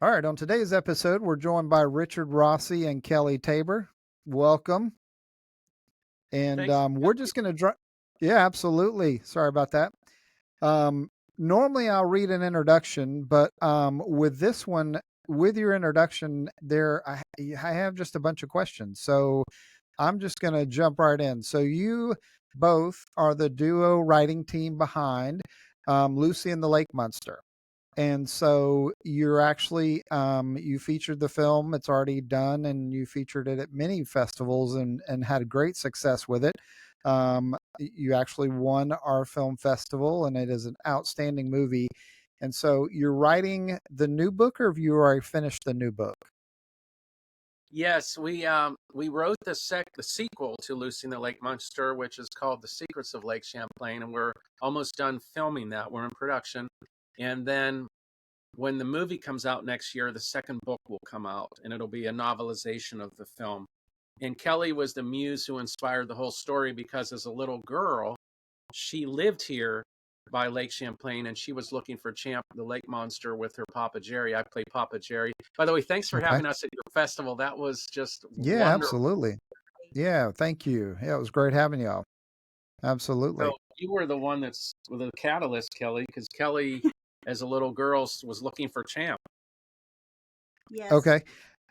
All right, on today's episode, we're joined by Richard Rossi and Kelly Tabor. Welcome. And Thanks. we're just going to Yeah, absolutely. Sorry about that. Um, Normally, I'll read an introduction, but with this one, with your introduction, I have just a bunch of questions. So I'm just going to jump right in. So you both are the duo writing team behind Lucy and the Lake Monster. And so you're actually you featured the film. It's already done, and you featured it at many festivals and had great success with it. You actually won our film festival, and it is an outstanding movie. And so you're writing the new book, or have you already finished the new book? Yes, we wrote the sequel to Lucy and the Lake Monster, which is called The Secrets of Lake Champlain, and we're almost done filming that. We're in production. And then when the movie comes out next year, the second book will come out, and it'll be a novelization of the film. And Kelly was the muse who inspired the whole story because as a little girl, she lived here by Lake Champlain, and she was looking for Champ, the lake monster, with her Papa Jerry. I play Papa Jerry. By the way, thanks for Okay. having us at your festival. That was just Yeah, wonderful. absolutely. Yeah, thank you. Yeah, it was great having y'all. So Absolutely. you were the one that's the catalyst, Kelly, because Kelly, as a little girl, was looking for Champ. Yes. Okay.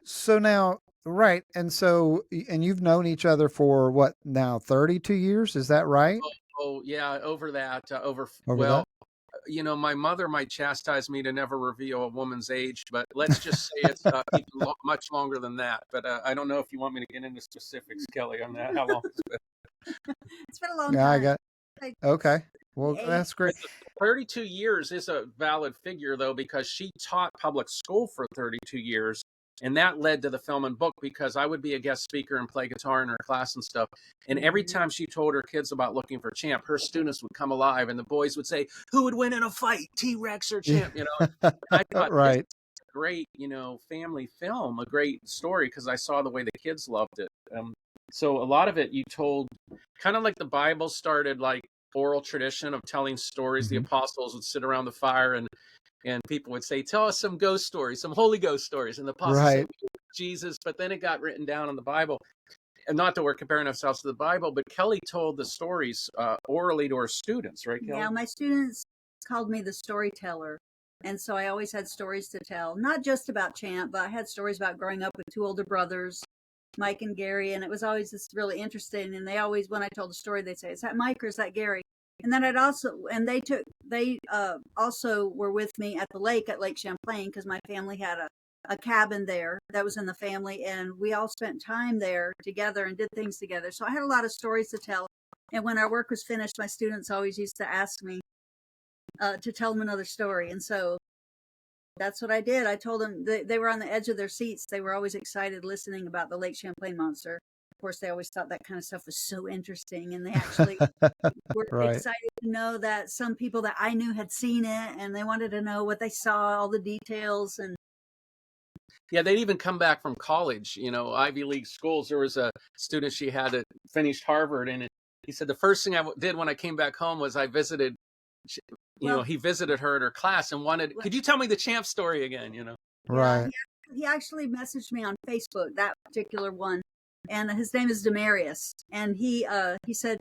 So now, right. And you've known each other for what now, 32 years? Is that right? Oh yeah, over that, Over well, that? my mother might chastise me to never reveal a woman's age, but let's just say it's much longer than that. But I don't know if you want me to get into specifics, Kelly, on that. How long it's been? It's been a long Yeah, I time. got, Like okay. Well, eight. that's great. But 32 years is a valid figure, though, because she taught public school for 32 years. And that led to the film and book because I would be a guest speaker and play guitar in her class and stuff. And every time she told her kids about looking for Champ, her students would come alive and the boys would say, "Who would win in a fight, T Rex or Yeah. Champ?" I thought this is Right. a great, family film, a great story because I saw the way the kids loved it. So a lot of it you told, kind of like the Bible started like oral tradition of telling stories. The Mhm. apostles would sit around the fire and people would say, "Tell us some ghost stories, some Holy Ghost stories." And the apostles say, Right. "Jesus," but then it got written down in the Bible. And not that we're comparing ourselves to the Bible, but Kelly told the stories orally to her students, right, Yeah, Kelly? my students called me the storyteller. And so I always had stories to tell, not just about Champ, but I had stories about growing up with two older brothers, Mike and Gary. And it was always just really interesting. And they always, when I told a story, they'd say, "Is that Mike or is that Gary?" And then they also were with me at the lake at Lake Champlain because my family had a cabin there that was in the family. And we all spent time there together and did things together. So I had a lot of stories to tell. And when our work was finished, my students always used to ask me to tell them another story. And so that's what I did. I told them they were on the edge of their seats. They were always excited listening about the Lake Champlain monster. Of course, they always thought that kind of stuff was so interesting. And they actually were Right. excited to know that some people that I knew had seen it and they wanted to know what they saw, all the details. And Yeah, they'd even come back from college, Ivy League schools. There was a student she had that finished Harvard, and he said the first thing I did when I came back home was I visited. well, He visited her at her class and wanted. Could you tell me the Champ story again? yeah, Right. he actually messaged me on Facebook, that particular one. And his name is Demarius. And he said,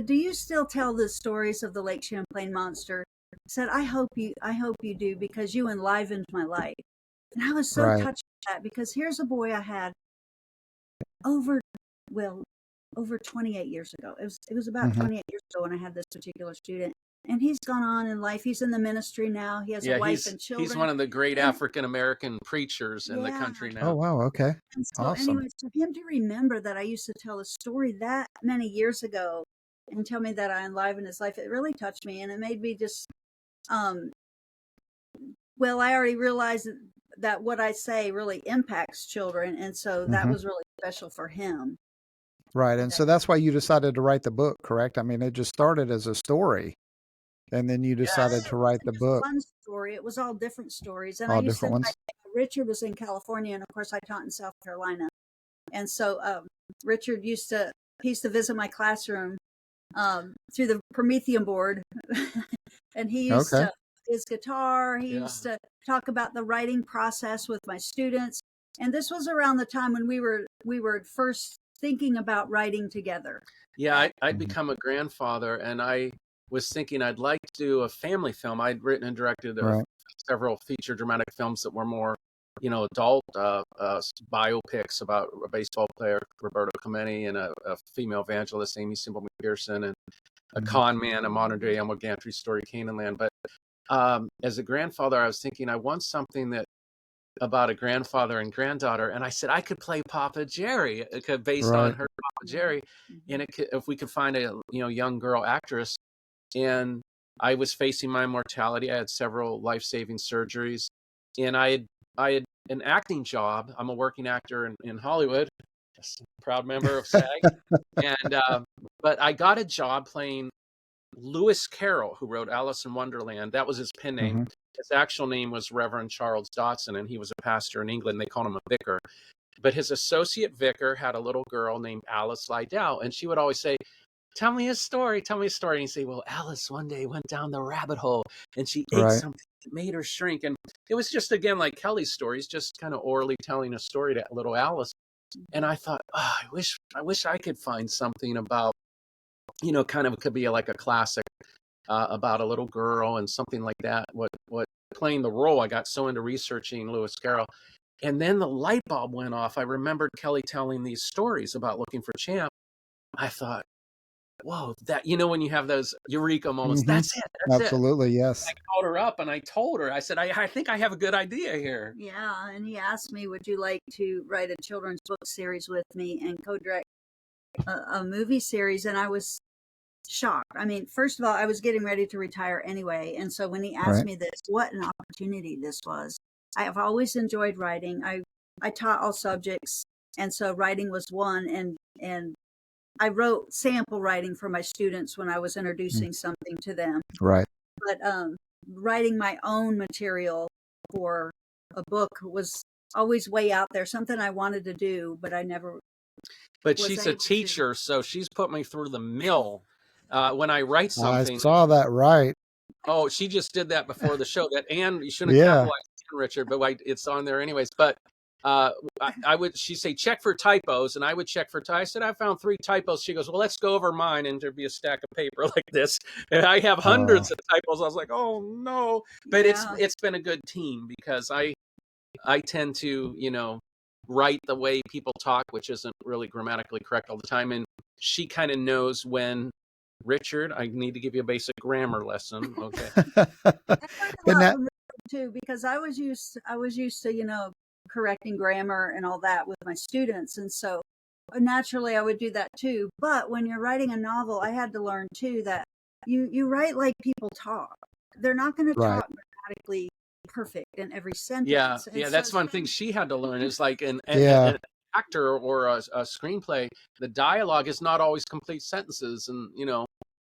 "Do you still tell the stories of the Lake Champlain monster?" He said, I hope you do because you enlivened my life." And I was so Right. touched by that because here's a boy I had over, well, over 28 years ago. It was about Hmm. 28 years ago when I had this particular student. And he's gone on in life. He's in the ministry now. He has a Yeah, wife he's and he's children. one of the great And African American preachers in the yeah. country Oh, now. wow. Okay. And so, Awesome. anyways, for him to remember that I used to tell a story that many years ago and tell me that I enlivened his life, it really touched me. And it made me just, um, well, I already realized that what I say really impacts children. And so that Hmm. was really special for him. Right. And And that, so that's why you decided to write the book, correct? I mean, it just started as a story, and then you Yes. decided well, to it write the wasn't just book, one story, it was all different stories. And I all used to, different ones. Richard was in California, and of course, I taught in South Carolina. And so Richard he used to visit my classroom through the Promethean board, and he used Okay. to his guitar. He Yeah. used to talk about the writing process with my students. And this was around the time when we were first thinking about writing together. Yeah, I'd Mhm. become a grandfather, and I was thinking I'd like to do a family film. I'd written and directed Right. several feature dramatic films that were more, adult biopics about a baseball player, Roberto Clemente, and a female evangelist, Amy Simple McPherson, and a Mhm. con man, a modern day Elmo Gantry story, Canaan Land. But as a grandfather, I was thinking I want something that about a grandfather and granddaughter, and I said I could play Papa Jerry based on Right. her Papa Jerry, and Mhm. if we could find a young girl actress. And I was facing my mortality. I had several life-saving surgeries, and I had an acting job. I'm a working actor in Hollywood, proud member of SAG, and but I got a job playing Lewis Carroll, who wrote Alice in Wonderland. That was his pen name. Mhm. His actual name was Reverend Charles Dotson, and he was a pastor in England. They called him a vicar. But his associate vicar had a little girl named Alice Liddell, and she would always say, "Tell me a story, tell me a story." And he'd say, "Well, Alice one day went down the rabbit hole and she ate Right. something that made her shrink." And it was just, again, like Kelly's stories, just kind of orally telling a story to little Alice. And I thought, oh, I wish I could find something about, kind of, it could be like a classic about a little girl and something like that. What playing the role, I got so into researching Lewis Carroll. And then the light bulb went off. I remembered Kelly telling these stories about looking for Champ. I thought, whoa, that, when you have those eureka moments, Mhm. that's it. Absolutely. I Yes. called her up and I told her, I said, I think I have a good idea here. Yeah, and he asked me, "Would you like to write a children's book series with me and co-direct a movie series?" And I was shocked. I mean, first of all, I was getting ready to retire anyway, and so when he asked Right. me this, what an opportunity this was. I have always enjoyed writing. I taught all subjects, and so writing was one. And I wrote sample writing for my students when I was Mm. introducing something to them. Right. But writing my own material for a book was always way out there, something I wanted to do, but I never But was she's a able to. teacher, so she's put me through the mill. When I write I something, saw that. Right. oh, she just did that before the show. That, and you shouldn't Yeah. capitalize, Richard, but it's on there anyways. But I would, she'd say, check for typos, and I would check for typos. I said, I found 3 typos. She goes, well, let's go over mine, and there'd be a stack of paper like this, and I have Uh, hundreds of typos. I was like, oh no, but Yeah. it's been a good team because I tend to, write the way people talk, which isn't really grammatically correct all the time, and she kind of knows when. Richard, I need to give you a basic grammar lesson. Okay. I learned a and lot that. from Richard too, because I was used to, correcting grammar and all that with my students. And so naturally I would do that too. But when you're writing a novel, I had to learn too that you write like people talk. They're not going to Right. talk grammatically perfect in every Yeah, sentence. And yeah, so that's one thing she had to learn is like Yeah. an actor or a screenplay, the dialogue is not always complete sentences, and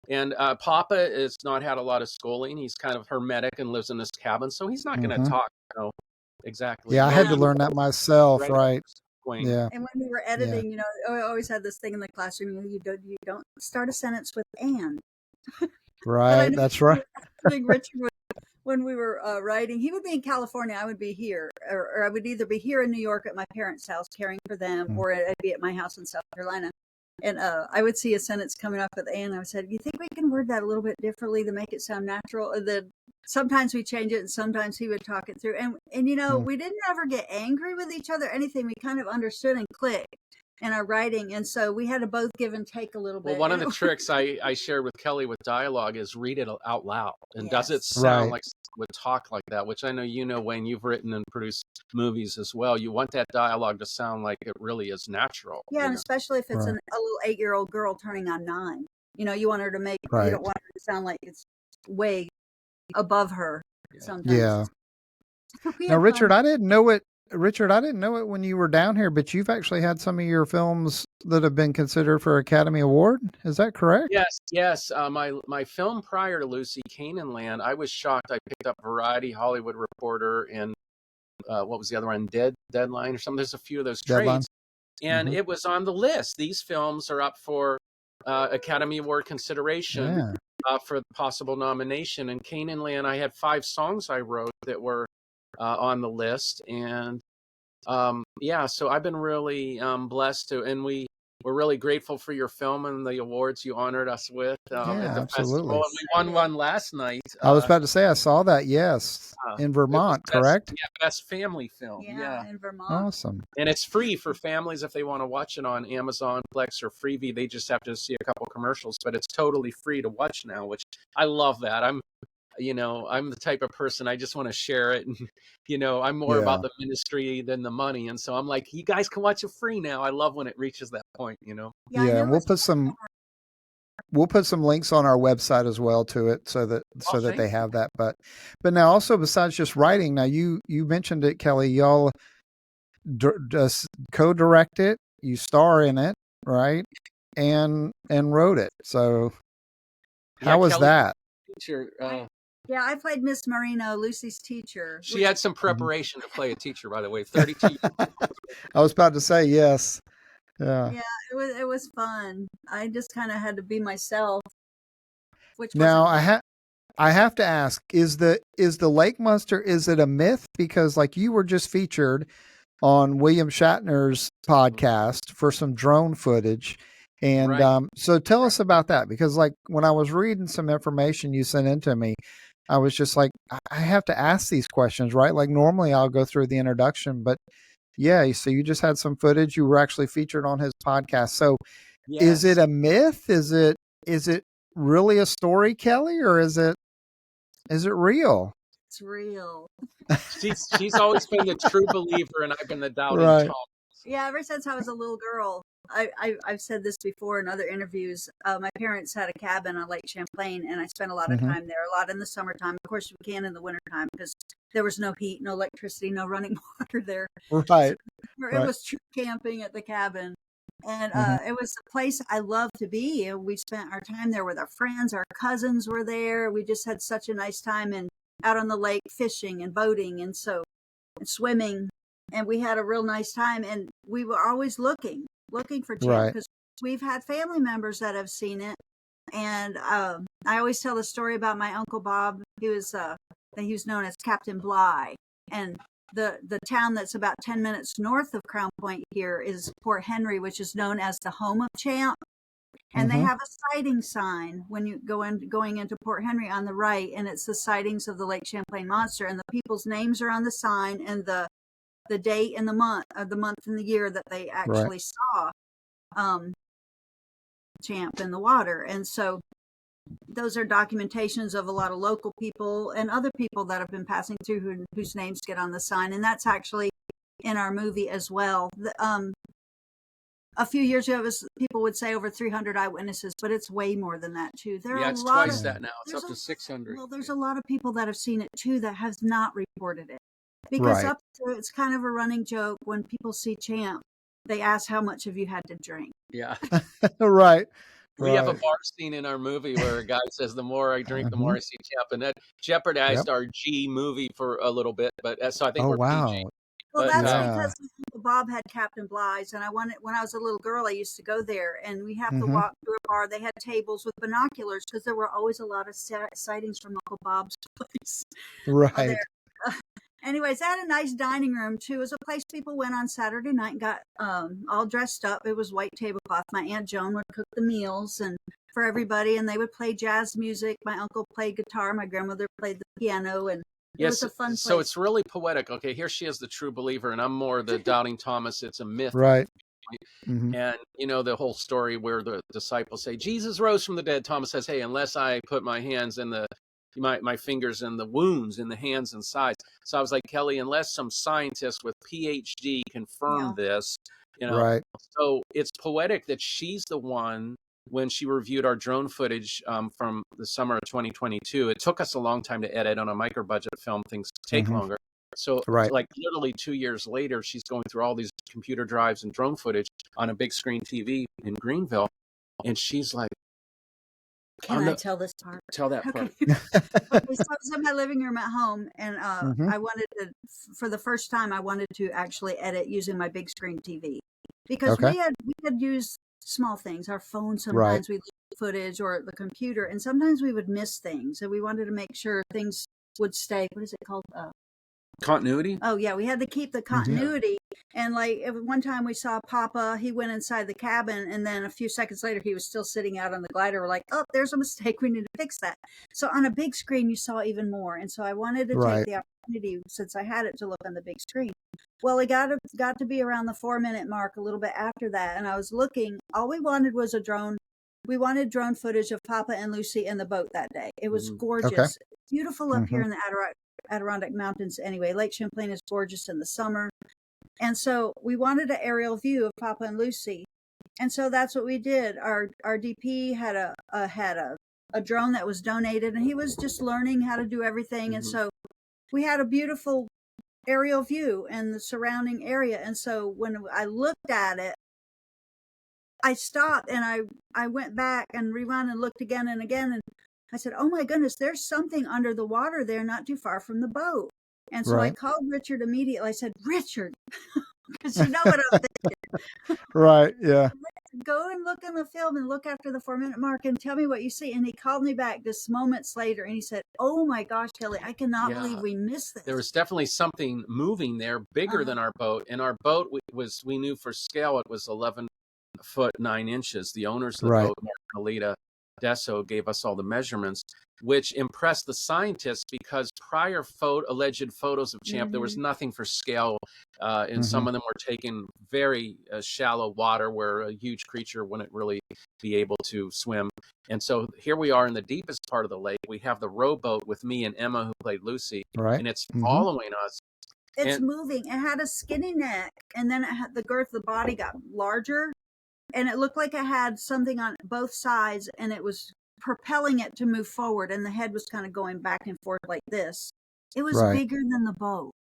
and Papa has not had a lot of schooling. He's kind of hermetic and lives in this cabin, so he's not going to Mhm. talk, exactly. Yeah. I Well, had to yeah. you learn that myself. right, Right. Wayne. Yeah. And when we were Yeah. editing, I always had this thing in the classroom, you don't start a sentence with "and." But I Right. know That's right. Richard when we were writing, he would be in California, I would be here, or I would either be here in New York at my parents' house caring for them, Mm. or I'd be at my house in South Carolina. And I would see a sentence coming up at the end. I said, "You think we can word that a little bit differently to make it sound natural?" And then sometimes we change it, and sometimes he would talk it through. And Mm. we didn't ever get angry with each other, anything. We kind of understood and clicked in our writing, and so we had to both give and take a little Well, bit. one of And the tricks I shared with Kelly with dialogue is read it out loud. And does it yes, sound Right. like someone would talk like that? Which I know, Wayne, you've written and produced movies as well. You want that dialogue to sound like it really is natural, yeah, and especially if it's Right. a little 8-year-old girl turning on 9. You want her to you don't Right. want her to sound like it's way above her Yeah. sometimes. Yeah. We Now, had fun. Richard, I didn't know it. Richard, I didn't know it when you were down here, but you've actually had some of your films that have been considered for Academy Award. Is that correct? Yes, yes. My film prior to Lucy, Canaan Land, I was shocked. I picked up Variety, Hollywood Reporter, and what was the other one? Deadline or something. There's a few of those Deadline. trades, and Hmm. it was on the list. These films are up for Academy Award consideration Yeah. for possible nomination. And Canaan Land, I had 5 songs I wrote that were on the list. And yeah, so I've been really blessed to, and we're really grateful for your film and the awards you honored us with at Yeah, the festival. absolutely. And we won one last night. I was about to say I saw that. Yes, in It was Vermont, best, correct? yeah, best family film. Yeah, Yeah. in Vermont. Awesome. And it's free for families if they want to watch it on Amazon, Plex, or Freevee. They just have to see a couple commercials, but it's totally free to watch now, which I love that. I'm the type of person, I just want to share it. And, I'm more about Yeah. the ministry than the money. And so I'm like, you guys can watch it free now. I love when it reaches that point. Yeah, I Yeah, and know it's we'll put some links on our website as well to it so that Oh, they thank you. have that. But now also besides just writing, now you mentioned it, Kelly. Y'all just co-direct it, you star in it, right? And wrote it. So Yeah, how was Kelly, that? teacher, yeah, I played Miss Marino, Lucy's teacher, she which had some Mhm. preparation to play a teacher, by the way, 32. I was about to say yes. Yeah. yeah, it was fun. I just kind of had to be myself, which Now wasn't hard. I have to ask, is the lake monster, is it a myth? Because like you were just featured on William Shatner's podcast for some drone footage. And Right. so tell us about that, because like when I was reading some information you sent in to me, I was just like, I have to ask these questions, right? Like normally I'll go through the introduction, but yeah, so you just had some footage. You were actually featured on his podcast. So is it Yes. a myth? Is it really a story, Kelly, or is it real? It's real. She's always been the true believer, and I've been the doubting Right. Tom. Yeah, ever since I was a little girl, I've said this before in other interviews. My parents had a cabin on Lake Champlain, and I spent a lot of Hmm. time there. A lot in the summertime, of course, we can in the wintertime because there was no heat, no electricity, no running water there. So Right. it Right. was true camping at the cabin, and Hmm. it was a place I loved to be. And we spent our time there with our friends. Our cousins were there. We just had such a nice time and out on the lake fishing and boating, and swimming, and we had a real nice time. And we were always looking for Champ Right. because we've had family members that have seen it. And I always tell the story about my uncle Bob. He was known as Captain Bligh, and the town that's about 10 minutes north of Crown Point here is Port Henry, which is known as the home of Champ. And they Hmm. have a sighting sign when you going into Port Henry on the right, and it's the sightings of the Lake Champlain monster, and the people's names are on the sign, and the date and the month and the year that they Right. actually saw um, Champ in the water. And so those are documentations of a lot of local people and other people that have been passing through whose names get on the sign, and that's actually in our movie as well. A few years ago, people would say over 300 eyewitnesses, but it's way more than that too. There are Yeah, a it's lot of twice Yeah. that now. It's there's up a to 600. well, there's a lot of people that have seen it too that has not reported it, because Right. up to it's kind of a running joke when people see Champ, they ask how much have you had to drink. Yeah. Right. We have a Right. bar scene in our movie where a guy says, "The more I drink, the more Hmm. I see Champ," and that Yep. jeopardized our G movie for a little bit. But so I think Oh we're PG. wow. Well, But that's Yeah. because Bob had Captain Bligh's, and I wanted when I was a little girl, I used to go there, and we have to Hmm. walk through a bar. They had tables with binoculars because there were always a lot of sightings from Uncle Bob's place there. Right. Anyways, I had a nice dining room too. It was a place people went on Saturday night and got all dressed up. It was white tablecloth. My Aunt Joan would cook the meals and for everybody, and they would play jazz music. My uncle played guitar. My grandmother played the piano, and it was yes, a fun so place. it's really poetic. Okay, here she is, the true believer, and I'm more the doubting Thomas. It's a myth. Right. Hmm. And the whole story where the disciples say Jesus rose from the dead. Thomas says, "Hey, unless I put my hands in my fingers in the wounds in the hands and sides." So I was like, Kelly, unless some scientist with PhD confirmed Yeah. this, you know. Right. So it's poetic that she's the one. When she reviewed our drone footage from the summer of 2022, it took us a long time to edit on a micro budget film. Things take Hmm. longer. So, Right. like literally 2 years later, she's going through all these computer drives and drone footage on a big screen TV in Greenville, and she's like, Can I tell this part? tell that Okay. part." Okay, so I was in my living room at home, and Hmm. I wanted to, for the first time, I wanted to actually edit using my big screen TV because Okay. we had used small things, our phone. Right. Sometimes we lose footage or the computer, and sometimes we would miss things, and we wanted to make sure things would stay. What is it called? Continuity. Oh yeah, we had to keep the continuity. And like one time we saw Papa, he went inside the cabin, and then a few seconds later he was still sitting out on the glider. We're like, oh, there's a mistake. We need to fix that. So on a big screen, you saw even more. And so I wanted to take Right. the opportunity, since I had it, to look on the big screen. Well, it got to be around the 4-minute mark, a little bit after that, and I was looking. All we wanted was a drone. We wanted drone footage of Papa and Lucy in the boat that day. It was gorgeous, beautiful up here in the Adirondack Mountains. Anyway, Lake Champlain is gorgeous in the summer. And so we wanted an aerial view of Papa and Lucy. And so that's what we did. Our DP had a drone that was donated, and he was just learning how to do everything. And so we had a beautiful aerial view and the surrounding area. And so when I looked at it, I stopped and I went back and rewound and looked again and again. And I said, oh my goodness, there's something under the water there, not too far from the boat. And so I called Richard immediately. I said, Richard, because you know what I'm thinking. Right. Yeah. Go and look in the film and look after the 4-minute mark and tell me what you see. And he called me back just moments later and he said, oh my gosh, Kelly, I cannot believe we missed this. There was definitely something moving there bigger than our boat. And our boat we knew for scale, it was 11 foot 9 inches. The owners of the boat, Mark and Alita Desso, gave us all the measurements, which impressed the scientists because prior alleged photos of Champ, there was nothing for scale. And some of them were taken very shallow water where a huge creature wouldn't really be able to swim. And so here we are in the deepest part of the lake. We have the rowboat with me and Emma, who played Lucy, and it's following us. It's moving. It had a skinny neck, and then it had the girth of the body got larger, and it looked like it had something on both sides, and it was propelling it to move forward, and the head was kind of going back and forth like this. It was bigger than the boat.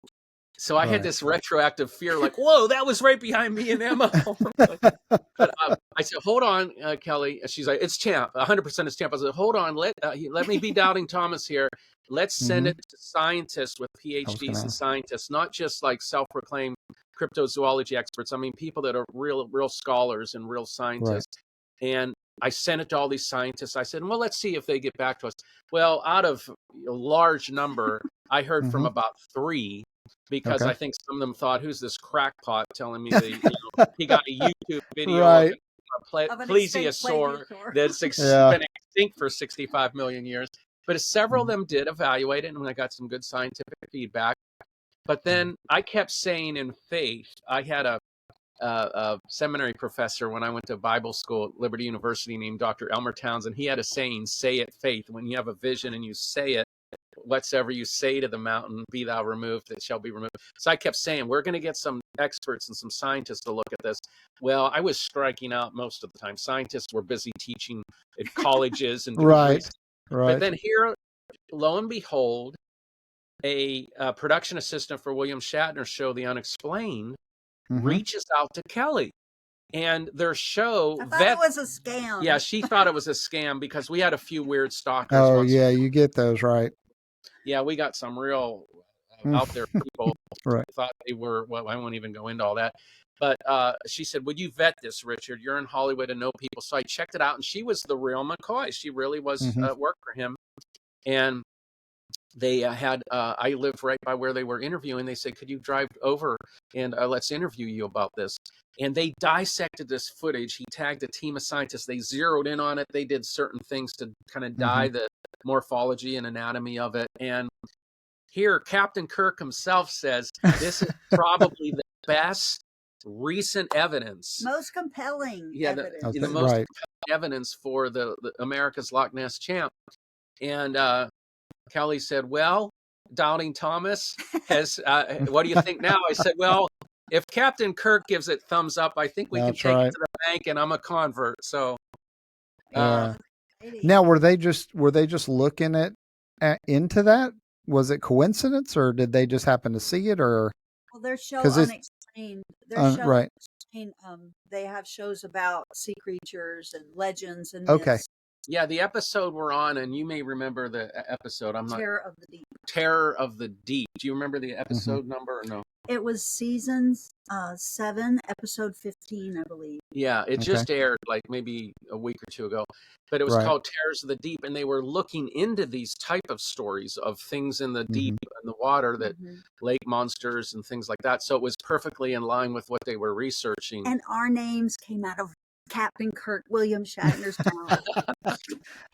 So I had this retroactive fear, like, whoa, that was right behind me and Emma. But I said, hold on, Kelly. She's like, it's Champ, 100% it's Champ. I said, hold on, let me be doubting Thomas here. Let's send it to scientists with PhDs and scientists, not just like self-proclaimed cryptozoology experts. I mean, people that are real scholars and real scientists. And I sent it to all these scientists. I said, well, let's see if they get back to us. Well, out of a large number, I heard from about 3. Because I think some of them thought, who's this crackpot telling me that he got a YouTube video of a plesiosaur that's been extinct for 65 million years. But several of them did evaluate it, and I got some good scientific feedback. But then I kept saying in faith, I had a seminary professor when I went to Bible school at Liberty University named Dr. Elmer Townsend. He had a saying, say it faith. When you have a vision and you say it, whatsoever you say to the mountain, be thou removed, it shall be removed. So I kept saying, we're going to get some experts and some scientists to look at this. Well, I was striking out most of the time. Scientists were busy teaching at colleges and doing research. But then here, lo and behold, a production assistant for William Shatner's show, The Unexplained, reaches out to Kelly. And their show, I thought it was a scam. Yeah, she thought it was a scam because we had a few weird stalkers. Oh, yeah, you get those, right? Yeah, we got some real out there people thought they were, well, I won't even go into all that. But she said, would you vet this, Richard? You're in Hollywood and know people. So I checked it out, and she was the real McCoy. She really was work for him. And they had, I lived right by where they were interviewing. They said, could you drive over and let's interview you about this? And they dissected this footage. He tagged a team of scientists. They zeroed in on it. They did certain things to kind of dye the morphology and anatomy of it. And here, Captain Kirk himself says, this is probably the best recent evidence. Most compelling evidence. The most compelling evidence for the America's Loch Ness Champ. And Kelly said, well, Doubting Thomas has, what do you think now? I said, well, if Captain Kirk gives it thumbs up, I think we can take it to the bank, and I'm a convert. So, now were they just looking into that? Was it coincidence, or did they just happen to see it, or? Well, their show Unexplained. Their show Unexplained, they have shows about sea creatures and legends and myths. Yeah, the episode we're on, and you may remember the episode. I'm not Terror of the Deep. Terror of the Deep. Do you remember the Mm-hmm. episode number or no? It was season 7, episode 15, I believe. Yeah, it Okay. just aired like maybe a week or two ago, but it was Right. called Terrors of the Deep, and they were looking into these type of stories of things in the deep Mm-hmm. and the water, that hmm lake monsters and things like that. So it was perfectly in line with what they were researching. And our names came out of Captain Kirk William Shatner's mouth.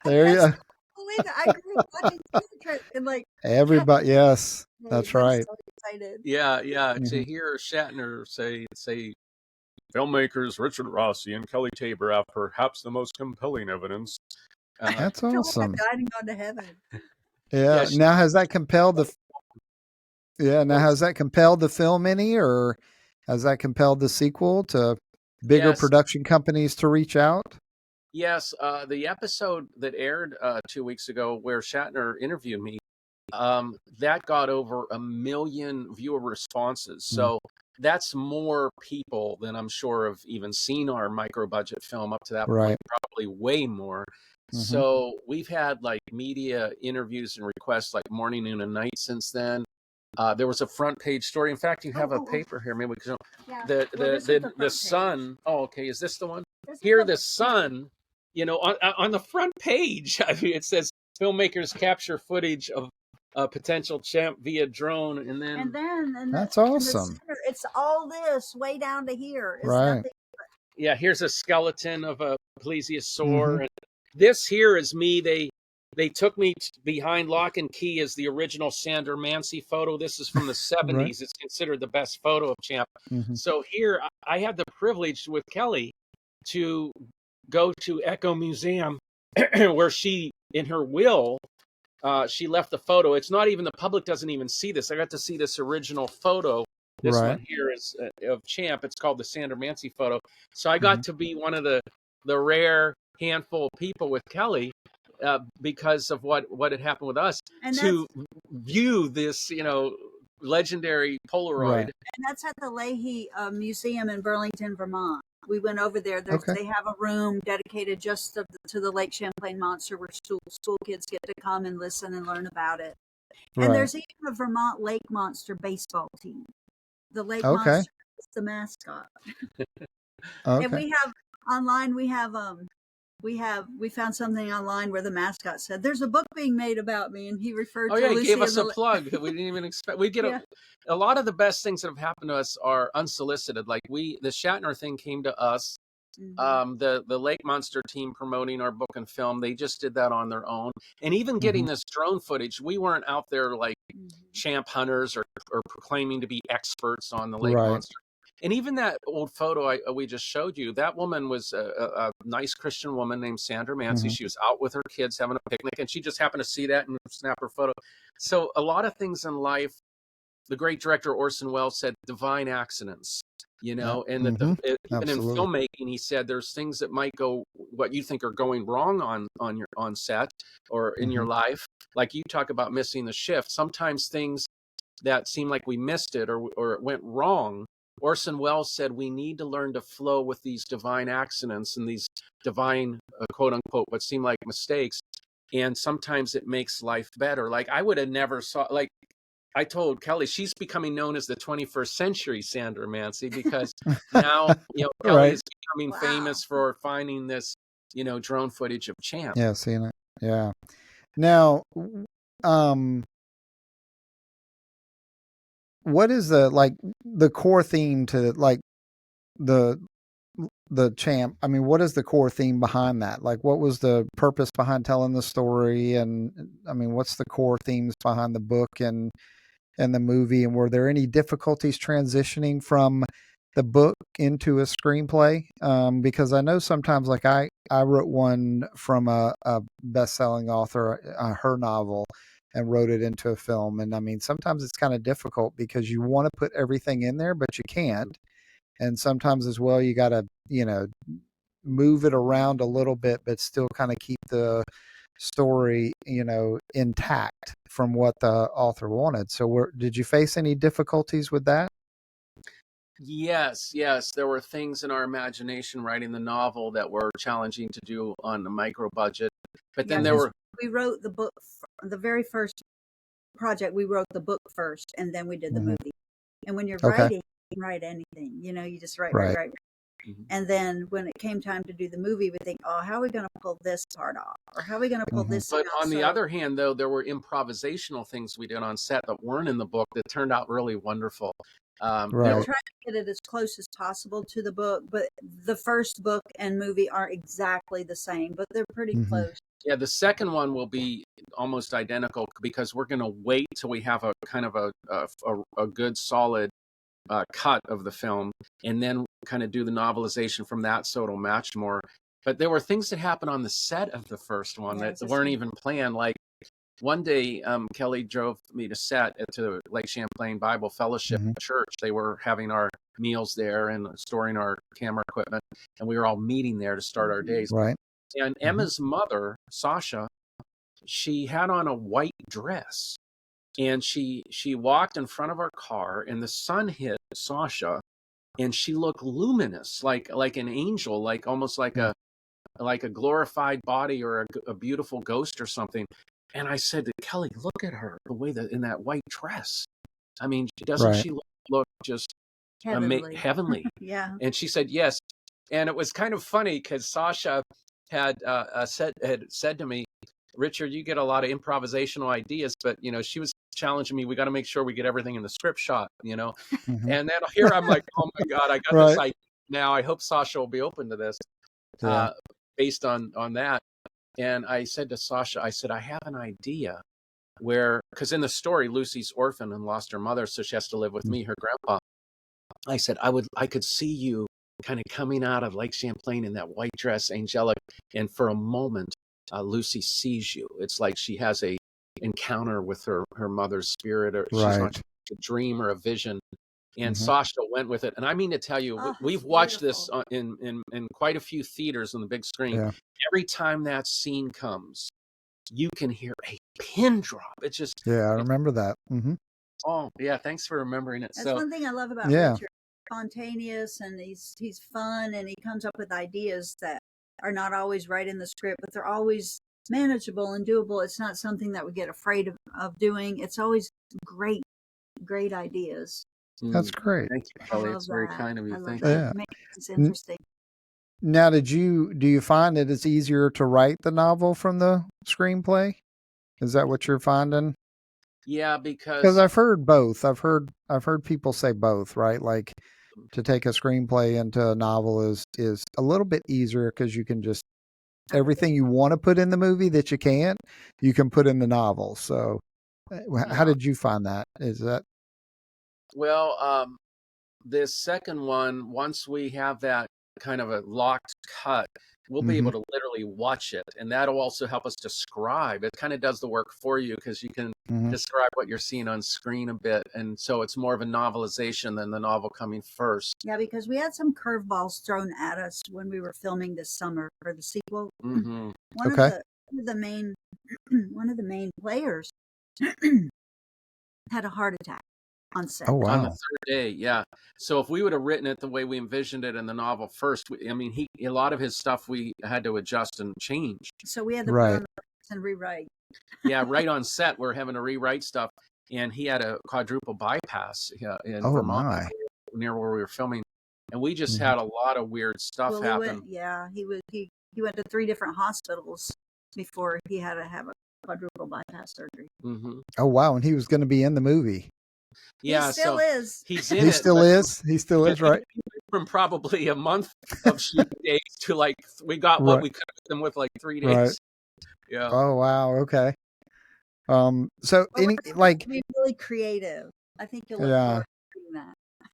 There you go. Believe it. I grew up watching Star Trek and like Everybody, yes, hey, that's I'm right. so excited. Yeah, Mm-hmm. to hear Shatner say filmmakers Richard Rossi and Kelly Tabor have perhaps the most compelling evidence. That's I feel awesome. like I'm gone to heaven. Yeah. she- Now has that compelled the? Yeah. Now has that compelled the film any, or has that compelled the sequel to bigger Yes. production companies to reach out? Yes, the episode that aired 2 weeks ago where Shatner interviewed me, that got over 1 million viewer responses. So that's more people than I'm sure have even seen our micro budget film up to that Right. point, probably way more. Mhm. So we've had like media interviews and requests like morning, noon, and night since then. There was a front page story. In fact, you have a paper here. Maybe we can show Yeah. the Well, this is the front the page. Sun. Oh, okay. Is this the one? This is Here, the the Sun. You know, on the front page, I mean, it says filmmakers capture footage of a potential champ via drone, and then And then and That's the, in the awesome. center, it's all this way down to here. It's Right. nothing. yeah, here's a skeleton of a plesiosaur, Mhm. and this here is me. They took me behind lock and key as the original Sander Mancy photo. This is from the 70s. It's considered the best photo of Champ. Mhm. So here I had the privilege with Kelly to go to Echo Museum where she, in her will, she left the photo. It's not even, the public doesn't even see this. I got to see this original photo. This Right. one here is of Champ. It's called the Sander Mancy photo. So I got to be one of the rare handful of people with Kelly because of what had happened with us, And to view this, legendary Polaroid. Right. And that's at the Leahy Museum in Burlington, Vermont. We went over there. Okay. They have a room dedicated just to the Lake Champlain monster where school kids get to come and listen and learn about it. Right. And there's even a Vermont Lake Monster baseball team. The Lake Okay. Monster is the mascot. Okay. And we have online, we found something online where the mascot said, "There's a book being made about me," and he referred Oh to yeah, he Lucy gave us and a plug that we didn't even expect. We get Yeah. a lot of the best things that have happened to us are unsolicited. Like the Shatner thing came to us. Mhm. The Lake Monster team promoting our book and film, they just did that on their own. And even getting this drone footage, we weren't out there like champ hunters or proclaiming to be experts on the Lake Right. Monster. And even that old photo we just showed you, that woman was a nice Christian woman named Sandra Mancy. Mhm. She was out with her kids having a picnic, and she just happened to see that and snap her photo. So a lot of things in life, the great director Orson Welles said, divine accidents, and even in Absolutely. filmmaking, he said there's things that might go, what you think are going wrong on set or in your life. Like you talk about missing the shift. Sometimes things that seem like we missed it or it went wrong. Orson Welles said we need to learn to flow with these divine accidents and these divine, quote unquote, what seem like mistakes. And sometimes it makes life better. Like I would have never saw, like I told Kelly, she's becoming known as the 21st century Sandra Mancy, because now, Kelly Right. is becoming Wow. famous for finding this, drone footage of Champ. Yeah, seeing it. Yeah. Now, what is the core theme to like the Champ? I mean, what is the core theme behind that? Like, what was the purpose behind telling the story? And I mean, what's the core themes behind the book and the movie? And were there any difficulties transitioning from the book into a screenplay? Because I know sometimes, like I wrote one from a best-selling author, her novel, and wrote it into a film. And I mean, sometimes it's kind of difficult because you want to put everything in there, but you can't. And sometimes as well, you got to, move it around a little bit, but still kind of keep the story, intact from what the author wanted. So did you face any difficulties with that? Yes, yes. There were things in our imagination writing the novel that were challenging to do on a micro budget. But Yeah, then there because were, we wrote the book, the very first project, we wrote the book first, and then we did the Hmm. movie. And when you're Okay. writing, you can write anything, you just write, write, Right. write. Mhm. And then when it came time to do the movie, we think, oh, how are we going to pull this part off? Or how are we going to pull Hmm. this But out? on the So other hand, though, there were improvisational things we did on set that weren't in the book that turned out really wonderful. There we Right. were, tried to get it as close as possible to the book, but the first book and movie aren't exactly the same, but they're pretty Hmm. close. yeah, the second one will be almost identical because we're going to wait till we have a kind of a good solid cut of the film, and then kind of do the novelization from that, so it'll match more. But there were things that happened on the set of the first one Yeah, that it's a weren't shame. even planned. Like one day, Kelly drove me to set at the Lake Champlain Bible Fellowship Hmm. Church. They were having our meals there and storing our camera equipment, and we were all meeting there to start our Mhm. days. Right. And Hmm. Emma's mother, Sasha, she had on a white dress, and she walked in front of our car, and the sun hit Sasha, and she looked luminous, like an angel, like almost like a glorified body or a beautiful ghost or something. And I said to Kelly, "Look at her, the way that in that white dress. I mean, doesn't Right. she look just Heavenly. heavenly?" Yeah. And she said, "Yes." And it was kind of funny because Sasha had said to me, "Richard, you get a lot of improvisational ideas, but she was challenging me. We got to make sure we get everything in the script shot." Hmm. And then here I'm like, "Oh my God, I got this Right. idea now. I hope Sasha will be open to this." Yeah. Uh, based on that. And I said to Sasha, I said, I have an idea where, because in the story, Lucy's orphan and lost her mother, so she has to live with me, her grandpa. I said, I could see you kind of coming out of Lake Champlain in that white dress, angelic, and for a moment, Lucy sees you. It's like she has a encounter with her mother's spirit, or she's not Right. a dream or a vision. And Hmm. Sasha went with it. And I mean to tell you, Oh, it's we've watched this beautiful. in quite a few theaters on the big screen. Yeah. Every time that scene comes, you can hear a pin drop. It's just, Yeah. I it's, remember that. Hmm. oh, yeah, thanks for remembering it. That's So, one thing I love about Yeah. Richard. Spontaneous, and he's fun, and he comes up with ideas that are not always right in the script, but they're always manageable and doable. It's not something that we get afraid of doing. It's always great, great ideas. That's great. thank you, I Kelly. love It's very that. kind of I you. love Thank that. you. Yeah. It makes it N- interesting. Now, do you find that it's easier to write the novel from the screenplay? Is that what you're finding? Yeah, Because because I've heard both. I've heard people say both, right? Like to take a screenplay into a novel is a little bit easier because you can just everything you want to put in the movie that you can't, you can put in the novel. So, how yeah. did you find that? Is that Well, this second one, once we have that kind of a locked cut, we'll be hmm able to literally watch it. And that'll also help us describe. It kind of does the work for you because you can hmm describe what you're seeing on screen a bit. And so it's more of a novelization than the novel coming first. Yeah, because we had some curveballs thrown at us when we were filming this summer for the sequel. Hmm. One of Okay. the main one of the main players had a heart attack on set. Oh On the wow. third day, yeah. So if we would have written it the way we envisioned it in the novel first, I mean, a lot of his stuff we had to adjust and change. So we had to put Right. on the brakes and rewrite. Yeah, right on set, we're having to rewrite stuff, and he had a quadruple bypass in Oh Vermont my. near where we were filming, and we just Hmm. had a lot of weird stuff Well, happen. he went to 3 different hospitals before he had to have a quadruple bypass surgery. Hmm. Oh wow. And he was going to be in the movie. Yeah, He still so is. he's in He it, still but is. He still is. Right. from probably a month of shooting days to like we got what Right. we could have with like 3 days. Right. Yeah. Oh wow. Okay. So But we're any trying like to be really creative. I think you'll look yeah forward to doing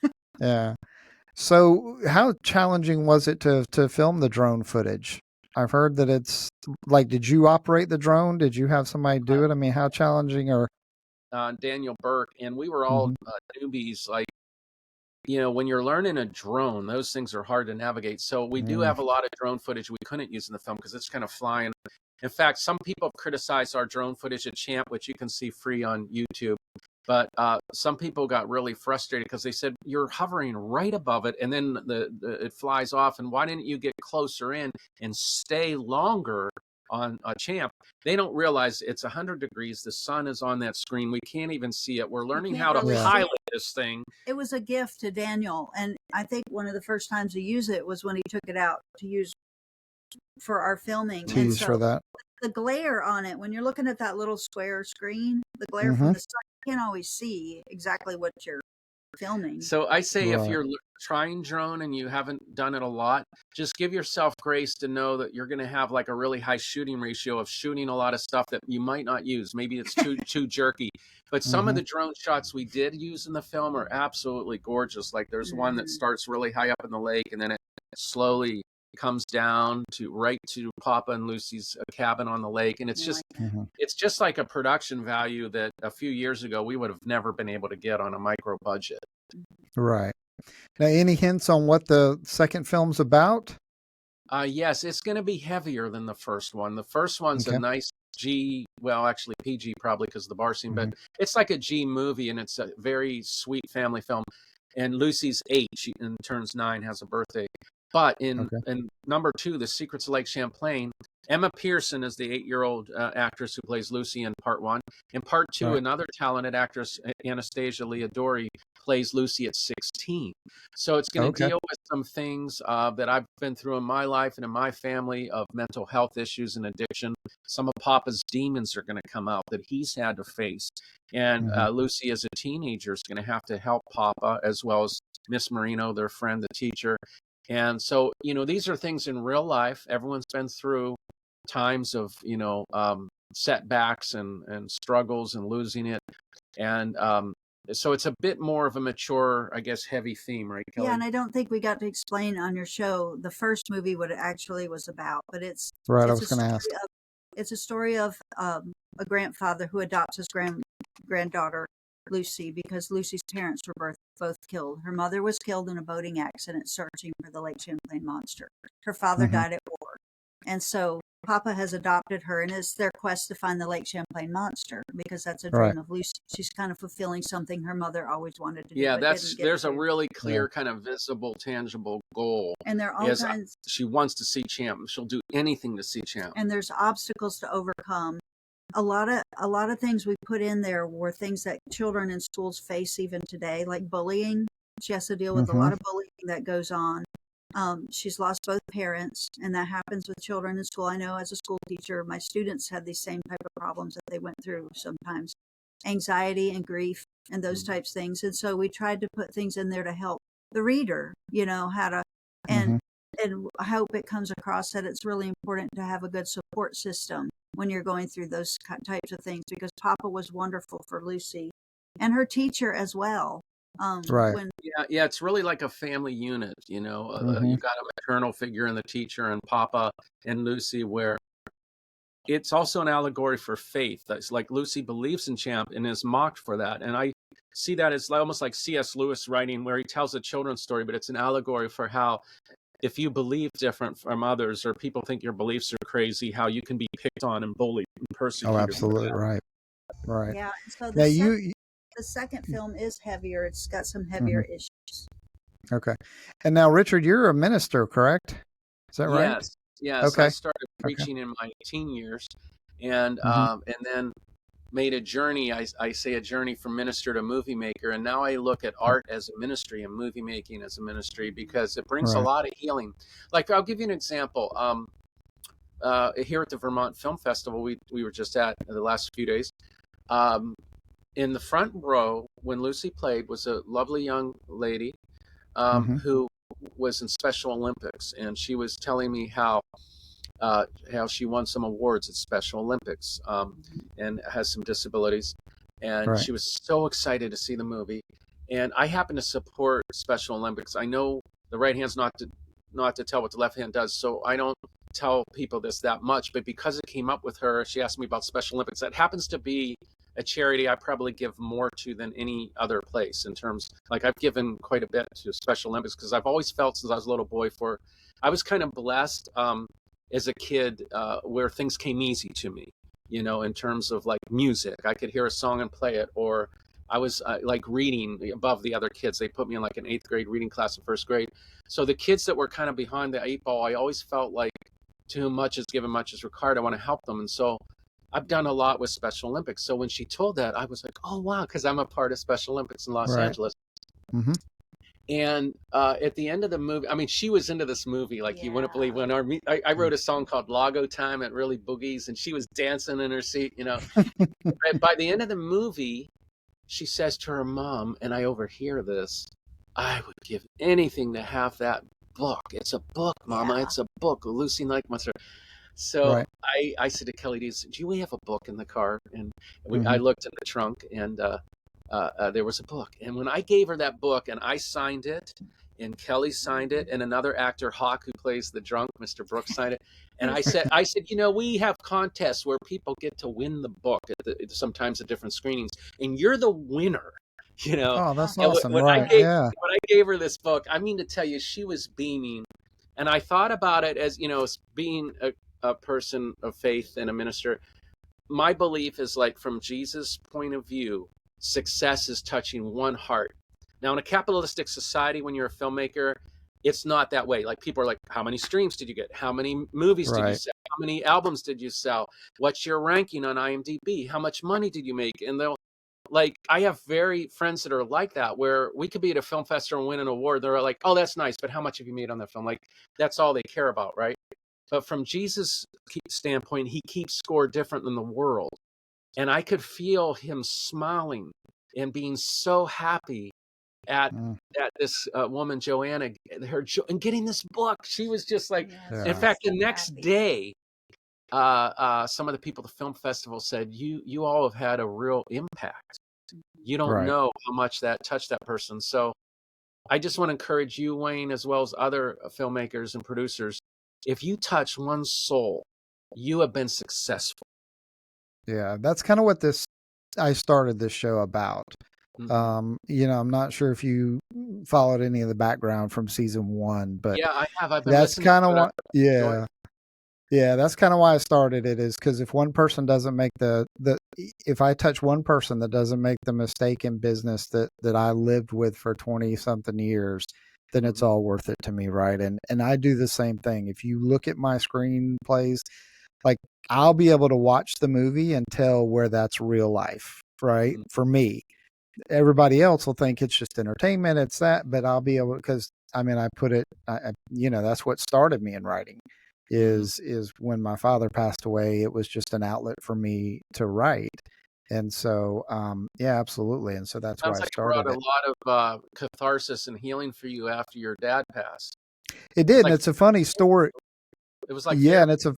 that. yeah. So how challenging was it to film the drone footage? I've heard that it's like, did you operate the drone? Did you have somebody Uh, do it? I mean, how challenging or Daniel Burke, and we were all Mhm. newbies. Like, when you're learning a drone, those things are hard to navigate. So we do Mm, have a lot of drone footage we couldn't use in the film because it's kind of flying. In fact, some people have criticized our drone footage at Champ, which you can see free on YouTube. But some people got really frustrated because they said, you're hovering right above it, and then it flies off. And why didn't you get closer in and stay longer on a Champ? They don't realize it's 100 degrees. The sun is on that screen. We can't even see it. We're learning how to really pilot this thing. It was a gift to Daniel. And I think one of the first times he used it was when he took it out to use for our filming. To use for that. The glare on it, when you're looking at that little square screen, the glare from the sun, you can't always see exactly what you're filming. So I say, if you're trying drone and you haven't done it a lot, just give yourself grace to know that you're going to have like a really high shooting ratio of shooting a lot of stuff that you might not use. Maybe it's too jerky. But some of the drone shots we did use in the film are absolutely gorgeous. Like there's one that starts really high up in the lake, and then it slowly comes down to Papa and Lucy's cabin on the lake. And it's just it's just like a production value that a few years ago we would have never been able to get on a micro budget. Right. Now, any hints on what the second film's about? Yes, it's going to be heavier than the first one. The first one's a nice G, well, actually PG probably because of the bar scene, but it's like a G movie, and it's a very sweet family film. And Lucy's 8, she turns 9, has a birthday. But in number 2, The Secrets of Lake Champlain, Emma Pearson is the 8-year-old actress who plays Lucy in part 1. In part 2, another talented actress, Anastasia Leodori, plays Lucy at 16. So it's going to deal with some things that I've been through in my life and in my family of mental health issues and addiction. Some of Papa's demons are going to come out that he's had to face. And Lucy, as a teenager, is going to have to help Papa, as well as Miss Marino, their friend, the teacher. And so, these are things in real life. Everyone's been through times of, setbacks and struggles and losing it. And so it's a bit more of a mature, I guess, heavy theme, right, Kelly? Yeah, and I don't think we got to explain on your show the first movie what it actually was about. But it's right. I was going to ask. It's a story of a grandfather who adopts his granddaughter Lucy, because Lucy's parents were both killed. Her mother was killed in a boating accident searching for the Lake Champlain monster. Her father died at war. And so Papa has adopted her, and it's their quest to find the Lake Champlain monster, because that's a dream of Lucy. She's kind of fulfilling something her mother always wanted to do. Yeah, there's a really clear, kind of visible, tangible goal. And there are all kinds. She wants to see Champ. She'll do anything to see Champ. And there's obstacles to overcome. A lot of things we put in there were things that children in schools face even today, like bullying. She has to deal with a lot of bullying that goes on. She's lost both parents, and that happens with children in school. I know as a school teacher, my students had these same type of problems that they went through sometimes, anxiety and grief and those types of things. And so we tried to put things in there to help the reader, how to, and I hope it comes across that it's really important to have a good support system when you're going through those types of things, because Papa was wonderful for Lucy and her teacher as well. Yeah, it's really like a family unit, you've got a maternal figure in the teacher and Papa and Lucy, where it's also an allegory for faith. That's like Lucy believes in Champ and is mocked for that. And I see that as almost like C.S. Lewis writing, where he tells a children's story, but it's an allegory for how, if you believe different from others, or people think your beliefs are crazy, how you can be picked on and bullied and persecuted. Oh, absolutely. Right. Yeah. So the second film is heavier. It's got some heavier issues. Okay. And now, Richard, you're a minister, correct? Is that right? Yes. Okay. I started preaching in my teen years, and then made a journey. I say a journey from minister to movie maker, and now I look at art as a ministry and movie making as a ministry, because it brings a lot of healing. Like, I'll give you an example. Here at the Vermont Film Festival, we were just at the last few days. In the front row, when Lucy played, was a lovely young lady who was in Special Olympics, and she was telling me how she won some awards at Special Olympics and has some disabilities. And she was so excited to see the movie. And I happen to support Special Olympics. I know the right hand's not to tell what the left hand does, so I don't tell people this that much. But because it came up with her, she asked me about Special Olympics. That happens to be a charity I probably give more to than any other place, in terms, like, I've given quite a bit to Special Olympics, because I've always felt since I was a little boy I was kind of blessed as a kid where things came easy to me, in terms of like music. I could hear a song and play it, or I was like reading above the other kids. They put me in like an 8th grade reading class in 1st grade. So the kids that were kind of behind the 8 ball, I always felt like to whom much is given, much is required. I want to help them. And so I've done a lot with Special Olympics. So when she told that, I was like, oh, wow, because I'm a part of Special Olympics in Los Right. Angeles. Mm-hmm. And at the end of the movie, I mean, she was into this movie like you wouldn't believe. When I wrote a song called Lago Time at Really Boogies, and she was dancing in her seat, you know. But by the end of the movie, she says to her mom, and I overhear this, I would give anything to have that book. It's a book, Mama. Yeah. It's a book, Lucy Lake Monster. So Right. I said to Kelly, do we have a book in the car? And I Mm-hmm. looked in the trunk, and there was a book. And when I gave her that book and I signed it, and Kelly signed it, and another actor, Hawk, who plays the drunk, Mr. Brooks, signed it. And I said, you know, we have contests where people get to win the book sometimes at different screenings, and you're the winner, you know. Oh, that's And awesome. when Right. Yeah. I gave her this book, I mean to tell you, she was beaming. And I thought about it as, you know, as being a person of faith and a minister. My belief is like, from Jesus' point of view, success is touching one heart. Now, in a capitalistic society, when you're a filmmaker, it's not that way. Like, people are like, how many streams did you get? How many movies did you Right. sell? How many albums did you sell? What's your ranking on IMDb? How much money did you make? And they'll, like, I have very friends that are like that, where we could be at a film festival and win an award. They're like, oh, that's nice, but how much have you made on that film? Like, that's all they care about, right? But from Jesus' standpoint, he keeps score different than the world. And I could feel him smiling and being so happy at this woman, Joanna, and getting this book. She was just like, Yeah. in fact, the next day, some of the people at the film festival said, you all have had a real impact. You don't Right. know how much that touched that person. So I just want to encourage you, Wayne, as well as other filmmakers and producers. If you touch one soul, you have been successful. Yeah. That's kind of what I started this show about. Mm-hmm. You know, I'm not sure if you followed any of the background from season 1, but Yeah, I have. I've been that's listening kind to of it. what, yeah. Yeah, that's kind of why I started it, is because if one person doesn't make if I touch one person that doesn't make the mistake in business that I lived with for 20 something years, then it's all worth it to me. Right. And I do the same thing. If you look at my screenplays, like, I'll be able to watch the movie and tell where that's real life. Right. Mm-hmm. For me, everybody else will think it's just entertainment. It's that, but I'll be able, because I mean, I put it, you know, that's what started me in writing. Is when my father passed away, it was just an outlet for me to write. And so, yeah, absolutely. And so that's why Sounds I like it started brought a it. lot of catharsis and healing for you after your dad passed. It It's did. And like, it's a funny story. it was like Yeah. therapy.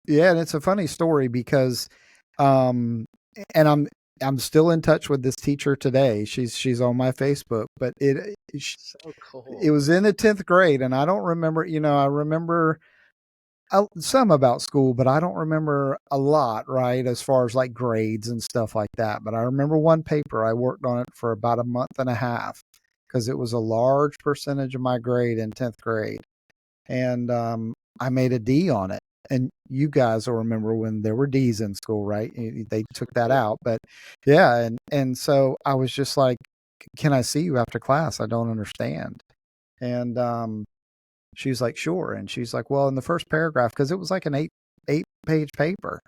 And it's a funny story because, um, and I'm still in touch with this teacher today. She's on my Facebook, but So cool. it was in the 10th grade. And I don't remember, you know, I remember some about school, but I don't remember a lot, right, as far as like grades and stuff like that. But I remember one paper, I worked on it for about a month and a half because it was a large percentage of my grade in 10th grade. And I made a D on it. And you guys will remember when there were D's in school, right? They took that out. But yeah, and so I was just like, can I see you after class? I don't understand. And she's like, sure. And she's like, well, in the first paragraph, because it was like an eight page paper.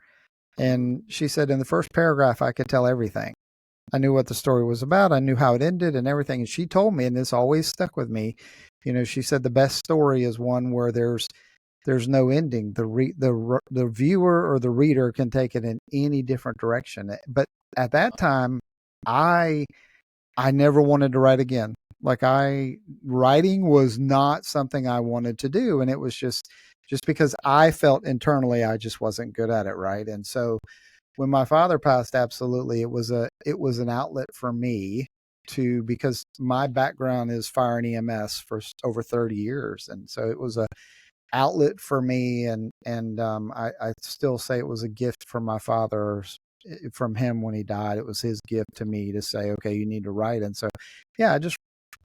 And she said, in the first paragraph, I could tell everything. I knew what the story was about. I knew how it ended and everything. And she told me, and this always stuck with me, you know, she said the best story is one where there's no ending. The viewer or the reader can take it in any different direction. But at that time, I never wanted to write again. Like, writing was not something I wanted to do. And it was just because I felt internally I just wasn't good at it. Right. And so when my father passed, absolutely, it was an outlet for me because my background is fire and EMS for over 30 years. And so it was a outlet for me. And I still say it was a gift from my father, from him when he died. It was his gift to me to say, okay, you need to write. And so, yeah,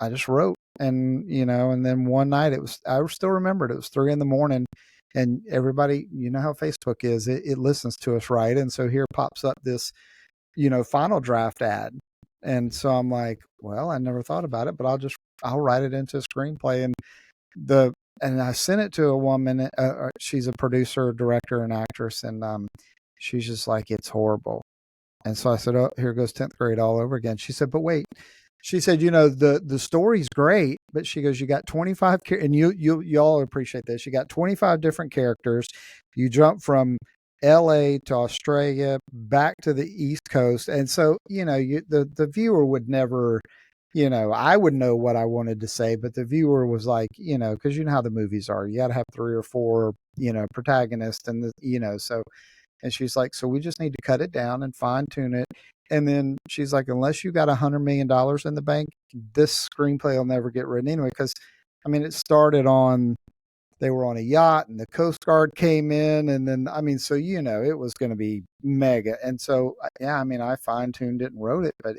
I just wrote. And, you know, and then one night I still remembered it was 3 a.m. and everybody, you know how Facebook is, it listens to us. Right. And so here pops up this, you know, final draft ad. And so I'm like, well, I never thought about it, but I'll write it into a screenplay. The and I sent it to a woman. She's a producer, director, and actress, and she's just like, it's horrible. And so I said, oh, here goes 10th grade all over again. She said, but wait. She said, the story's great, but she goes, you got 25 and y'all appreciate this. You got 25 different characters. You jump from LA to Australia back to the East Coast. And so, the viewer would never, I would know what I wanted to say, but the viewer was like, because you know how the movies are. You got to have 3 or 4, protagonists and so. And she's like, so we just need to cut it down and fine tune it. And then she's like, unless you got $100 million in the bank, this screenplay will never get written anyway. Because, I mean, it started they were on a yacht and the Coast Guard came in. And then, I mean, so, it was going to be mega. And so, yeah, I mean, I fine tuned it and wrote it. But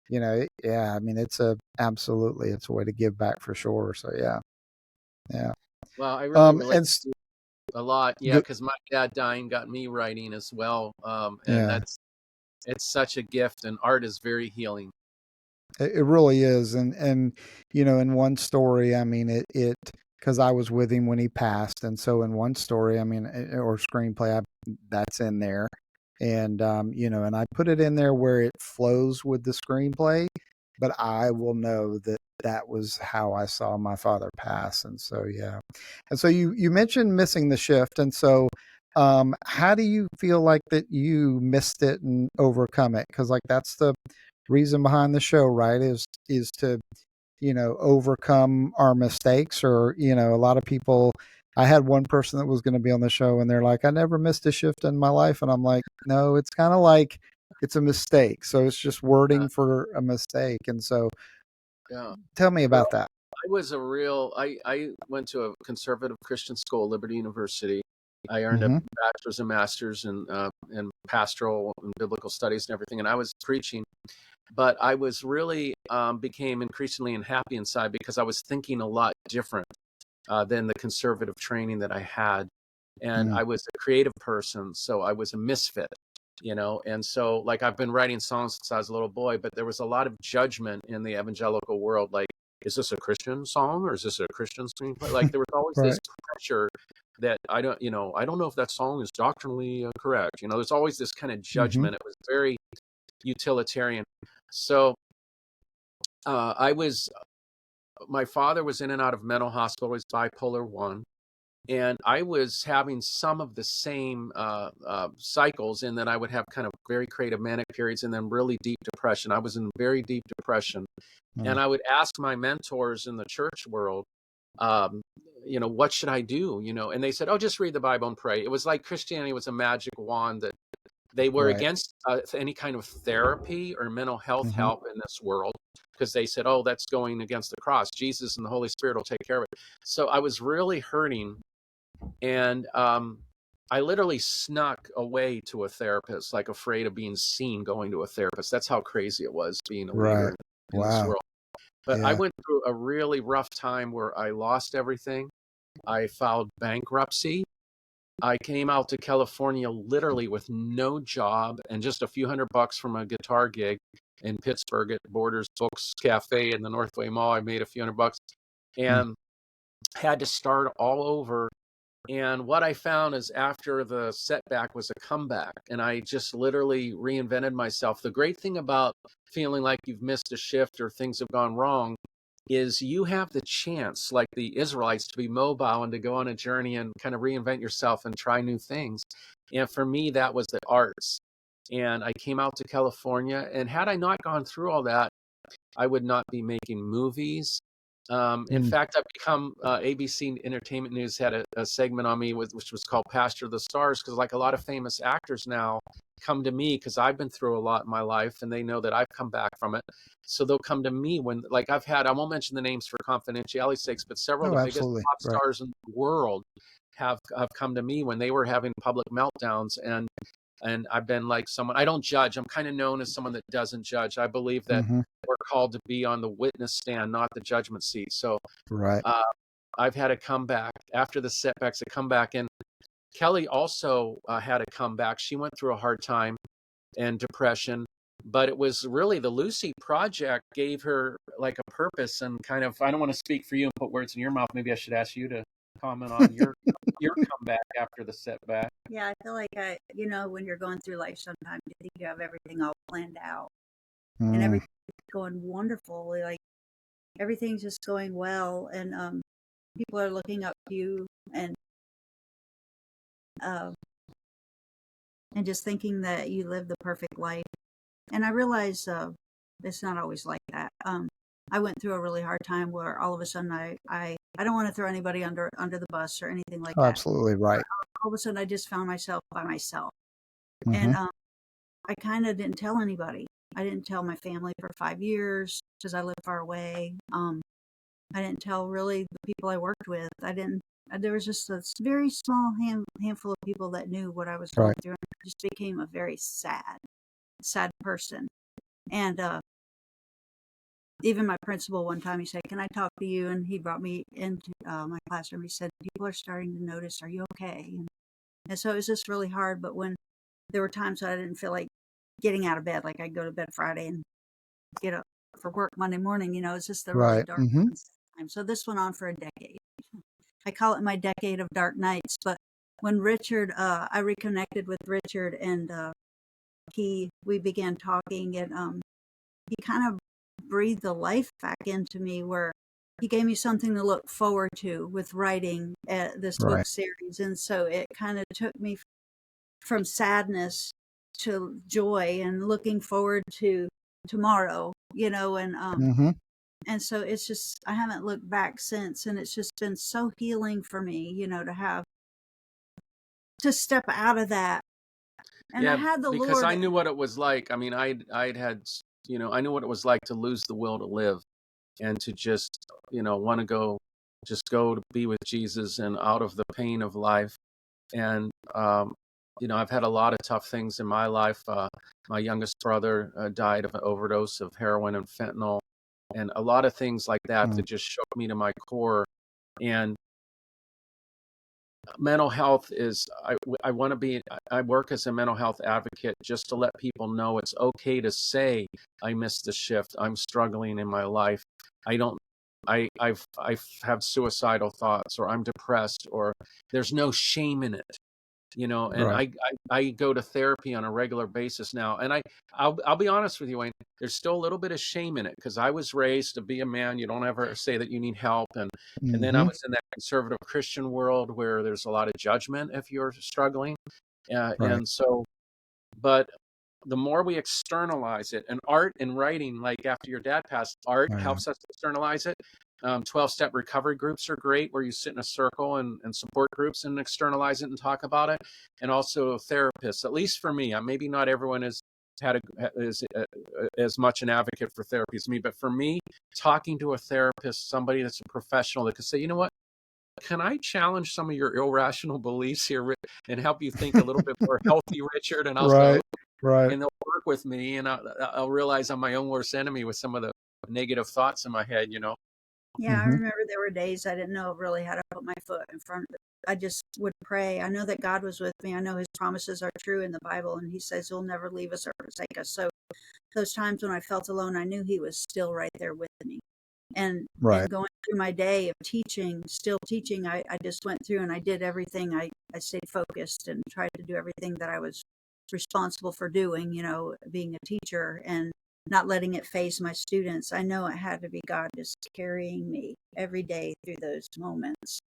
yeah, I mean, it's absolutely, it's a way to give back for sure. So, yeah. Yeah. Well, I really relate And a lot. Yeah, the, because my dad dying got me writing as well. And yeah. it's such a gift, and art is very healing. It really is, and in one story, I mean, it because I was with him when he passed, and so in one story, I mean, or screenplay, that's in there, and and I put it in there where it flows with the screenplay, but I will know that that was how I saw my father pass, and so yeah, and so you mentioned missing the shift, and so. How do you feel like that you missed it and overcome it? Because like that's the reason behind the show, right? Is to overcome our mistakes, or a lot of people. I had one person that was going to be on the show, and they're like, I never missed a shift in my life, and I'm like, no, it's kind of like it's a mistake, so it's just Uh, wording for a mistake. And so yeah. tell me Well, about that. I went to a conservative Christian school, Liberty University. I earned a Mm-hmm. bachelor's and master's in pastoral and biblical studies and everything, and I was preaching. But I was really became increasingly unhappy inside because I was thinking a lot different than the conservative training that I had. And Mm. I was a creative person, so I was a misfit, And so, like, I've been writing songs since I was a little boy, but there was a lot of judgment in the evangelical world. Like, is this a Christian song or is this a Christian screenplay? Like, there was always this Right. pressure that I don't know if that song is doctrinally correct. There's always this kind of Mm-hmm. judgment. It was very utilitarian. So, I was my father was in and out of mental hospital. He was bipolar 1, and I was having some of the same cycles, in that I would have kind of very creative manic periods and then really deep depression. I was in very deep depression, Mm. and I would ask my mentors in the church world, um, what should I do? And they said, oh, just read the Bible and pray. It was like Christianity was a magic wand that they were Right. against any kind of therapy or mental health Mm-hmm. help in this world, because they said, oh, that's going against the cross. Jesus and the Holy Spirit will take care of it. So I was really hurting, and I literally snuck away to a therapist, like afraid of being seen going to a therapist. That's how crazy it was being a leader Right. in this Wow. world. But I Yeah. went through a really rough time where I lost everything. I filed bankruptcy. I came out to California literally with no job and just a few $100 from a guitar gig in Pittsburgh at Borders Books Cafe in the Northway Mall. I made a few $100 Mm. and had to start all over. And what I found is, after the setback was a comeback, and I just literally reinvented myself. The great thing about feeling like you've missed a shift or things have gone wrong is you have the chance, like the Israelites, to be mobile and to go on a journey and kind of reinvent yourself and try new things. And for me, that was the arts. And I came out to California, and had I not gone through all that, I would not be making movies. In Mm. fact, I've become ABC Entertainment News had a segment on me which was called Pastor of the Stars, because like a lot of famous actors now come to me because I've been through a lot in my life, and they know that I've come back from it. So they'll come to me when, like, I won't mention the names for confidentiality sakes, but several Oh, of the biggest absolutely. pop Right. stars in the world have come to me when they were having public meltdowns. And I've been like someone, I don't judge. I'm kind of known as someone that doesn't judge. I believe that Mm-hmm. we're called to be on the witness stand, not the judgment seat. So Right. uh, I've had a comeback after the setbacks, a comeback. And Kelly also had a comeback. She went through a hard time and depression. but it was really the Lucy project gave her like a purpose and kind of, I don't want to speak for you and put words in your mouth. Maybe I should ask you to comment on your comeback after the setback. Yeah, I feel like when you're going through life, sometimes you think you have everything all planned out and Mm, everything's going wonderful. Like everything's just going well, and people are looking up to you, uh, and just thinking that you live the perfect life. And I realize it's not always like that. I went through a really hard time where all of a sudden I don't want to throw anybody under the bus or anything like oh, that. absolutely right. All of a sudden I just found myself by myself, and Hmm. I kind of didn't tell anybody. I didn't tell my family for 5 years because I lived far away. I didn't tell really the people I worked with. I didn't. There was just a very small handful of people that knew what I was going Right. through. And I just became a very sad person. And even my principal one time, he said, "Can I talk to you?" And he brought me into my classroom. He said, "People are starting to notice. Are you okay?" And so it was just really hard. But when there were times that I didn't feel like getting out of bed, like I'd go to bed Friday and get up for work Monday morning, it's just a really Right. dark Hmm. time. So this went on for a decade. I call it my decade of dark nights. But when I reconnected with Richard, and we began talking, and he kind of breathed the life back into me, where he gave me something to look forward to with writing this book Right. series. And so it kind of took me from sadness to joy and looking forward to tomorrow, Hmm. and so it's just, I haven't looked back since, and it's just been so healing for me, to step out of that. And I Yeah, had the because Lord. I knew what it was like. I mean, I'd had, I knew what it was like to lose the will to live and to just, want to go to be with Jesus and out of the pain of life. And, I've had a lot of tough things in my life. My youngest brother died of an overdose of heroin and fentanyl, and a lot of things like that Mm, that just shook me to my core. And mental health is, I want to be, I work as a mental health advocate just to let people know it's okay to say, I missed the shift. I'm struggling in my life. I don't, I've have suicidal thoughts, or I'm depressed, or there's no shame in it. And right. I go to therapy on a regular basis now, and I'll be honest with you, Wayne. There's still a little bit of shame in it because I was raised to be a man. You don't ever say that you need help, and then I Hmm. was in that conservative Christian world where there's a lot of judgment if you're struggling, Right. and so, but the more we externalize it, and art and writing, like after your dad passed, art Oh, yeah. helps us externalize it. 12-step recovery groups are great, where you sit in a circle and support groups and externalize it and talk about it. And also therapists, at least for me, maybe not everyone is as much an advocate for therapy as me, but for me, talking to a therapist, somebody that's a professional that could say, you know what, can I challenge some of your irrational beliefs here, and help you think a little bit more healthy, Richard? And I'll go, Right. Right. and they'll work with me, and I'll realize I'm my own worst enemy with some of the negative thoughts in my head. Yeah, I Hmm. remember there were days I didn't know really how to put my foot in front of it. I just would pray. I know that God was with me. I know his promises are true in the Bible, and he says he'll never leave us or forsake us. So those times when I felt alone, I knew he was still right there with me. And Right. going through my day of teaching, still teaching, I just went through and I did everything. I stayed focused and tried to do everything that I was responsible for doing, being a teacher, and not letting it phase my students. I know it had to be God just carrying me every day through those moments,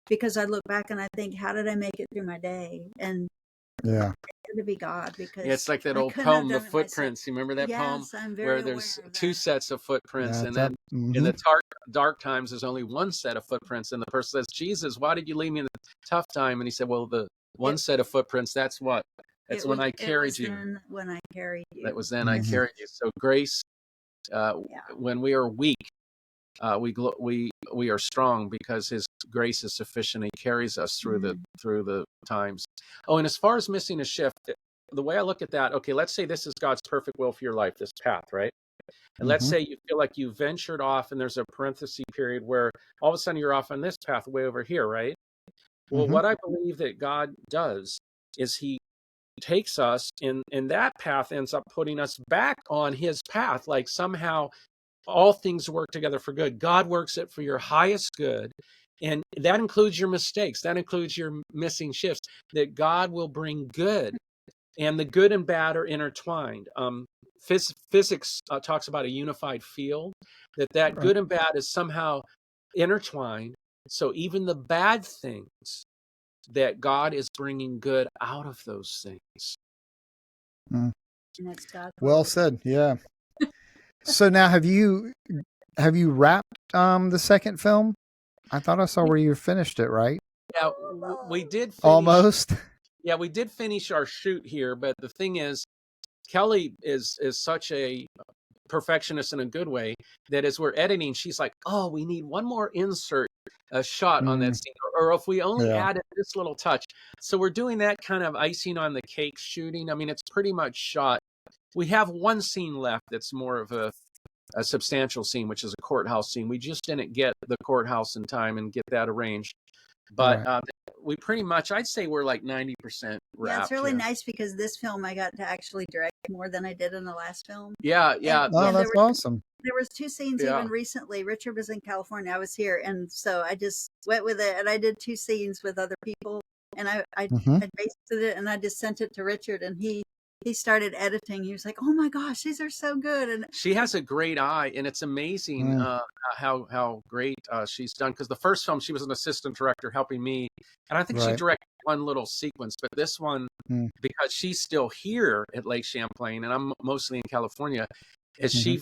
because I look back and I think, how did I make it through my day? And Yeah. it had to be God, Yeah, it's because like that I old couldn't have poem, The done it myself. Footprints. You remember that poem Yes, I'm where very there's aware of two that. sets of footprints, and That's then up. in Hmm. the dark times, there's only one set of footprints, and the person says, "Jesus, why did you leave me in the tough time?" And he said, "Well, the one It set of footprints, that's what? That's when I it carried was you. then when I carried That you. was then I Hmm. carried you." So grace, uh, Yeah. when we are weak, we are strong because his grace is sufficient. He carries us Mhm. through the times. Oh, and as far as missing a shift, the way I look at that, okay, let's say this is God's perfect will for your life, this path, right? And let's Hmm. say you feel like you ventured off, and there's a parenthesis period where all of a sudden you're off on this path way over here, right? Well, Hmm. what I believe that God does is he takes us and that path ends up putting us back on his path. Like somehow all things work together for good. God works it for your highest good. And that includes your mistakes. That includes your missing shifts, that God will bring good, and the good and bad are intertwined. Physics talks about a unified field, that Right. good and bad is somehow intertwined. So even the bad things, that God is bringing good out of those things. Mm. And it's God's Well will. said. Yeah. So now have you wrapped the second film? I thought I saw where you finished it, right? Yeah, we did finish. Almost. Yeah, we did finish our shoot here, but the thing is, Kelly is such a perfectionist in a good way, that as we're editing, she's like, "Oh, we need one more insert shot on that Mm, scene, or if we only yeah. added this little touch." So we're doing that kind of icing on the cake shooting. I mean, it's pretty much shot. We have one scene left that's more of a substantial scene, which is a courthouse scene. We just didn't get the courthouse in time and get that arranged. But Right. we pretty much, I'd say we're like 90% Yeah, it's wrapped. really Yeah. nice because this film I got to actually direct more than I did in the last film. Yeah, And yeah, Oh, there that's were awesome. there was 2 scenes yeah. even recently. Richard was in California, I was here, and so I just went with it, and I did 2 scenes with other people, and Hmm. I basted it, and I just sent it to Richard, and he started editing. He was like, "Oh my gosh, these are so good," and She has a great eye, and it's amazing Mm, how great she's done. Because the first film, she was an assistant director helping me, and I think she right. directed one little sequence. But this one, Mm, because she's still here at Lake Champlain, and I'm mostly in California, is hmm.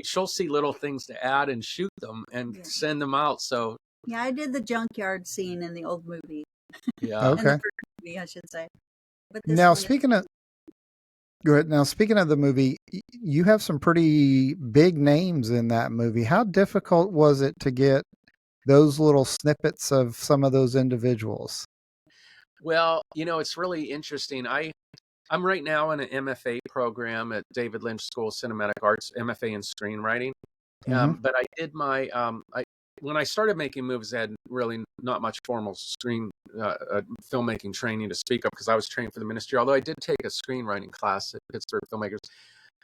she'll see little things to add and shoot them and yeah. send them out. So Yeah, I did the junkyard scene in the old movie, yeah, in the Okay. first movie, I should say. But this Now one is speaking of Go ahead. Now, speaking of the movie, you have some pretty big names in that movie. How difficult was it to get those little snippets of some of those individuals? well, it's really interesting. I'm right now in an MFA program at David Lynch School of Cinematic Arts, MFA in screenwriting. Hmm. But I did my when I started making movies, I had really not much formal filmmaking training to speak of, because I was trained for the ministry. Although I did take a screenwriting class at Pittsburgh Filmmakers,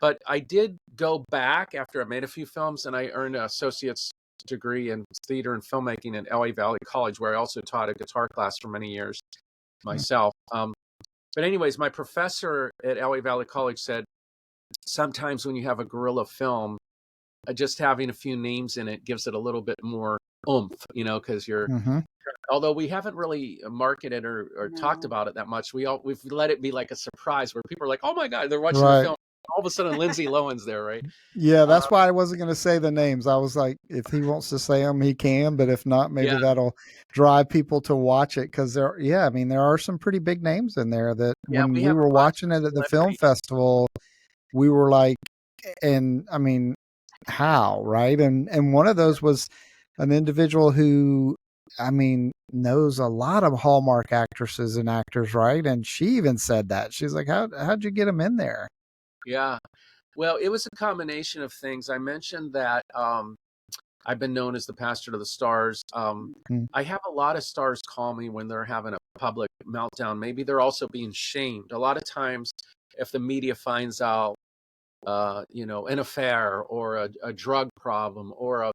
but I did go back after I made a few films, and I earned an associate's degree in theater and filmmaking at LA Valley College, where I also taught a guitar class for many years myself. But anyways, my professor at LA Valley College said sometimes when you have a guerrilla film, just having a few names in it gives it a little bit more oomph, because Hmm. although we haven't really marketed or talked no. about it that much, we've let it be like a surprise where people are like, oh my God, they're watching the Right. film. All of a sudden, Lindsay Lohan's there, right? Yeah, Uh, that's why I wasn't going to say the names. I was like, if he wants to say them, he can, but if not, maybe yeah, that'll drive people to watch it because yeah, I mean, there are some pretty big names in there that yeah, when we we have were a bunch watching of it at the film celebrities. festival, we were like, and I mean, how, right? And one of those was an individual who, I mean, knows a lot of Hallmark actresses and actors, right? And she even said that. She's like, how'd you get him in there? Yeah. Well, it was a combination of things. I mentioned that I've been known as the pastor to the stars. Mm, I have a lot of stars call me when they're having a public meltdown. Maybe they're also being shamed. A lot of times, if the media finds out, an affair or a drug problem or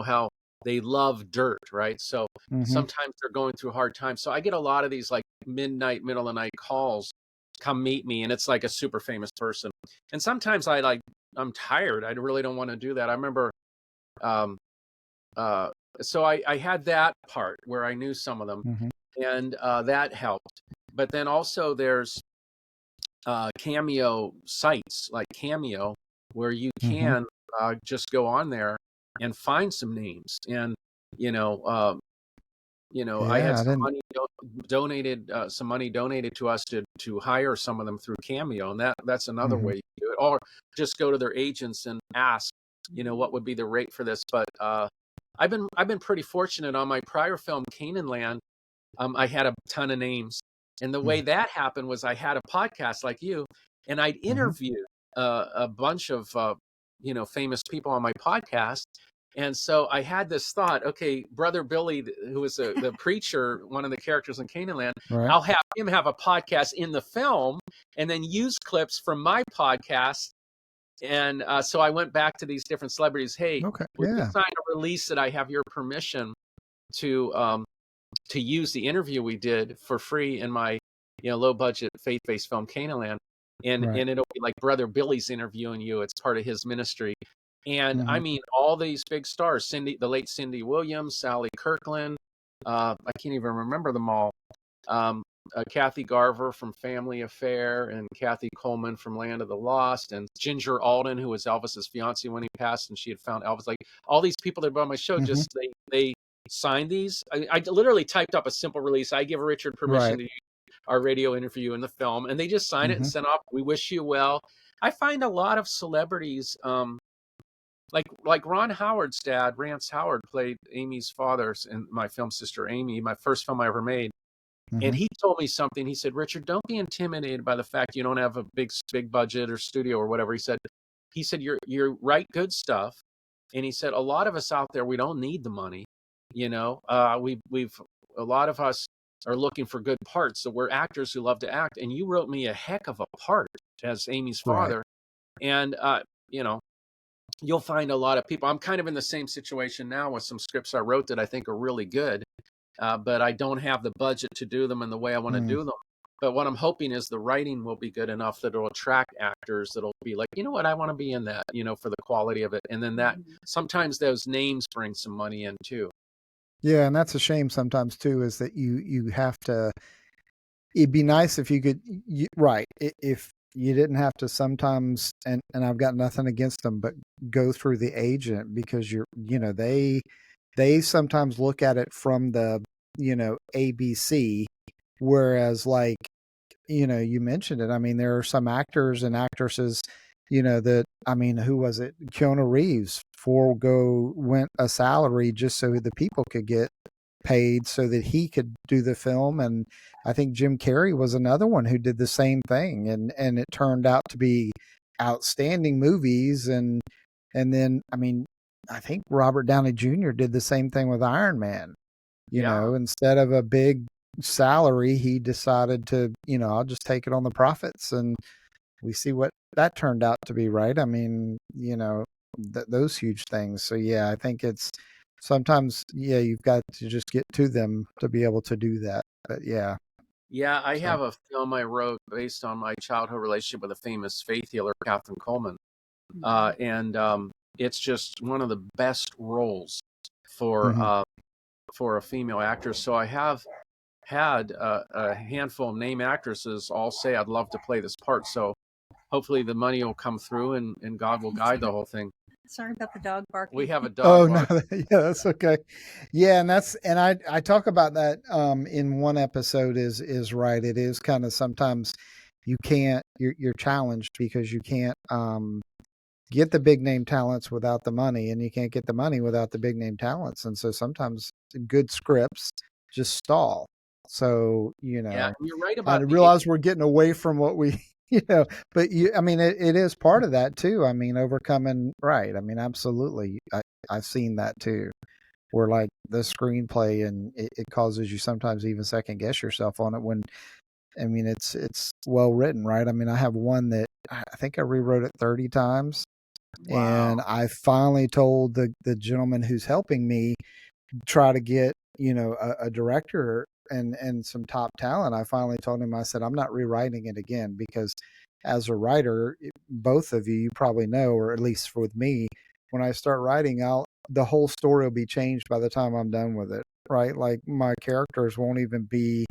how they love dirt, right? So mm-hmm, sometimes they're going through hard times. So I get a lot of these like midnight, middle of the night calls, come meet me, and it's like a super famous person. And sometimes I'm tired. I really don't want to do that. I remember, um, so I had that part where I knew some of them, mm-hmm, and that helped. But then also there's Cameo sites like Cameo, where you mm-hmm. can just go on there and find some names. And you know, uh, I had Yeah, I some didn't. money donated, some money donated to us to hire some of them through Cameo, and that's another Mm-hmm, way you do it. Or just go to their agents and ask, what would be the rate for this. But I've been pretty fortunate on my prior film, Canaan Land. I had a ton of names. And the way that happened was I had a podcast like you, and I'd mm-hmm, interviewed a bunch of, famous people on my podcast. And so I had this thought, okay, Brother Billy, who was the preacher, one of the characters in Canaan Land, Right. I'll have him have a podcast in the film and then use clips from my podcast. And so I went back to these different celebrities. Hey, Okay. would you Yeah. sign a release that I have your permission to use the interview we did for free in my low budget faith based film Canaan Land, and Right. it'll be like Brother Billy's interviewing you. It's part of his ministry. And I Mhm. mean, all these big stars, the late Cindy Williams, Sally Kirkland, I can't even remember them all. Kathy Garver from Family Affair, and Kathy Coleman from Land of the Lost, and Ginger Alden, who was Elvis's fiance when he passed, and she had found Elvis. Like all these people that were on my show, Mhm. just they signed these. I literally typed up a simple release. I give Richard permission Right. to use our radio interview in the film, and they just sign it and Mhm. send off. We wish you well. I find a lot of celebrities, like Ron Howard's dad, Rance Howard, played Amy's father in my film Sister Amy, my first film I ever made. And Mhm. he told me something. He said, Richard, don't be intimidated by the fact you don't have a big budget or studio or whatever. He said, you write good stuff. And he said, a lot of us out there, we don't need the money. We've a lot of us are looking for good parts. So we're actors who love to act. And you wrote me a heck of a part as Amy's Right. father. And, you'll find a lot of people. I'm kind of in the same situation now with some scripts I wrote that I think are really good. But I don't have the budget to do them in the way I want to Mm. do them. But what I'm hoping is the writing will be good enough that it'll attract actors that'll be like, you know what, I want to be in that, for the quality of it. And then that sometimes those names bring some money in too. Yeah, and that's a shame sometimes too, is that you have to. It'd be nice if you could, right? If you didn't have to sometimes, and I've got nothing against them, but go through the agent, because they sometimes look at it from the ABC, whereas like you mentioned it. I mean, there are some actors and actresses, that, I mean, who was it? Keanu Reeves went a salary just so the people could get paid so that he could do the film. And I think Jim Carrey was another one who did the same thing, and it turned out to be outstanding movies. And then, I mean, I think Robert Downey Jr. did the same thing with Iron Man. Yeah. Instead of a big salary, he decided to, I'll just take it on the profits, and we see what that turned out to be, right? I mean, those huge things. So yeah, I think it's sometimes, yeah, you've got to just get to them to be able to do that. But yeah. Yeah, I So have a film I wrote based on my childhood relationship with a famous faith healer, Catherine Coleman. And it's just one of the best roles for mhm. uh, for a female actress. So I have had a handful of name actresses all say, I'd love to play this part. So hopefully the money will come through, and God will guide the whole thing. Sorry about the dog barking. We have a Oh dog no, bark. yeah, that's okay. Yeah, and I talk about that in one episode. Is right. It is kind of sometimes you can't, you're challenged because you can't get the big name talents without the money, and you can't get the money without the big name talents. And so sometimes good scripts just stall. So, Yeah, and you're right I about the realize we're getting away from what we, but I mean, it is part of that too. I mean, overcoming, right. I mean, absolutely. I've seen that too, where like the screenplay, and it causes you sometimes even second guess yourself on it when, I mean, it's well written, right? I mean, I have one that I think I rewrote it 30 times. Wow. And I finally told the gentleman who's helping me try to get, a director and some top talent. I finally told him, I said, I'm not rewriting it again, because as a writer, both of you probably know, or at least with me, when I start writing, the whole story will be changed by the time I'm done with it, right? Like my characters won't even be,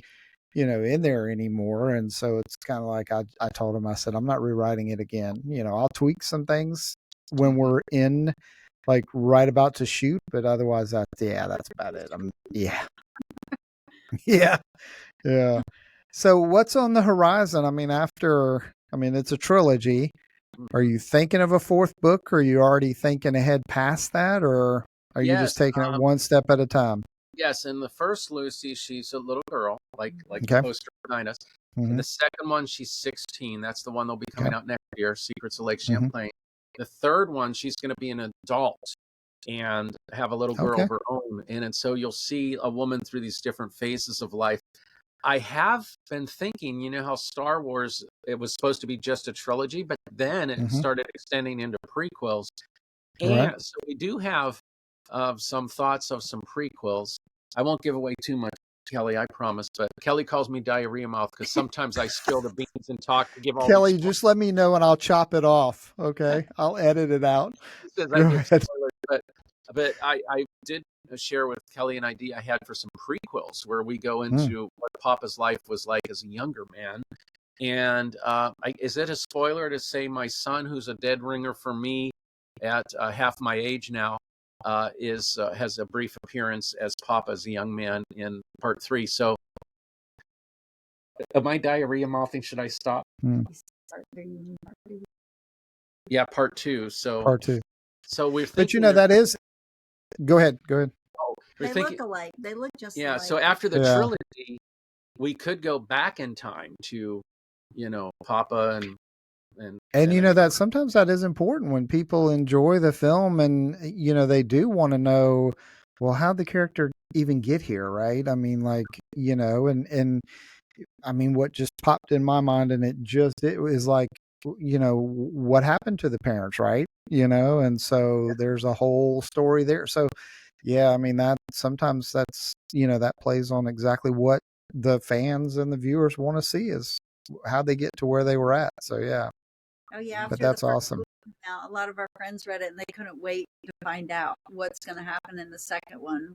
in there anymore. And so it's kind of like, I told him, I said, I'm not rewriting it again. I'll tweak some things when we're in, like, right about to shoot, but otherwise that's about it. Yeah. Yeah. Yeah. So what's on the horizon? I mean, it's a trilogy. Are Mhm. you thinking of a fourth book? Or are you already thinking ahead past that? Or are you just Yes, taking it one step at a time? yes. In the first Lucy, she's a little girl, like the Okay. poster behind us. In Hmm. the second one, she's 16. That's the one that'll be Okay. coming out next year, Secrets of Lake Hmm. Champlain. The third one, she's going to be an adult. and have a little girl Okay. of her own. And so you'll see a woman through these different phases of life. I have been thinking, you know how Star Wars, it was supposed to be just a trilogy, but then it Hmm. started extending into prequels. Right. And so we do have some thoughts of some prequels. I won't give away too much, Kelly, I promise. But Kelly calls me diarrhea mouth because sometimes I spill the beans and talk to give all these Kelly, just let me know and I'll chop it off. Okay. I'll edit it out. says I Go give ahead. spoilers, but I did share with Kelly an idea I had for some prequels where we go Mm. into what Papa's life was like as a younger man. And is it a spoiler to say my son, who's a dead ringer for me at half my age now, has a brief appearance as Papa as a young man in part 3. So, am I diarrhea mouthing? Should I stop? Mm. Yeah, part 2. Part 2. So we're But thinking that is, go ahead. Go ahead. we're They thinking, look alike. They look just yeah. alike. So after the Yeah. trilogy, we could go back in time to, Papa and that sometimes that is important when people enjoy the film and, they do want to know, well, how'd the character even get here? Right. I mean, like, and I mean, what just popped in my mind and it was like, what happened to the parents, right? And so there's a whole story there. So, yeah, I mean, that sometimes that's, that plays on exactly what the fans and the viewers want to see is how they get to where they were at. So, yeah. Oh yeah, But after the that's first awesome. movie came out, a lot of our friends read it and they couldn't wait to find out what's going to happen in the second one.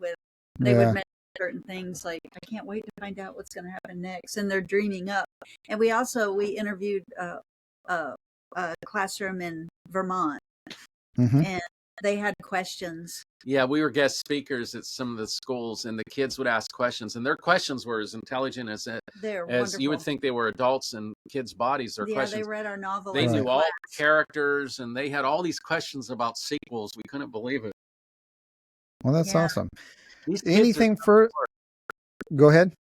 They would Yeah. mention certain things like, "I can't wait to find out what's going to happen next," and they're dreaming up. And we interviewed a classroom in Vermont, Hmm. and they had questions. Yeah, we were guest speakers at some of the schools, and the kids would ask questions, and their questions were as intelligent as They're as you would wonderful. think they were adults in kids' bodies. Their Yeah, they questions, read our novel they as a knew all class. the characters, and they had all these questions about sequels. We couldn't believe it. Well, that's Yeah. awesome. These kids are Anything so for, smart. go ahead.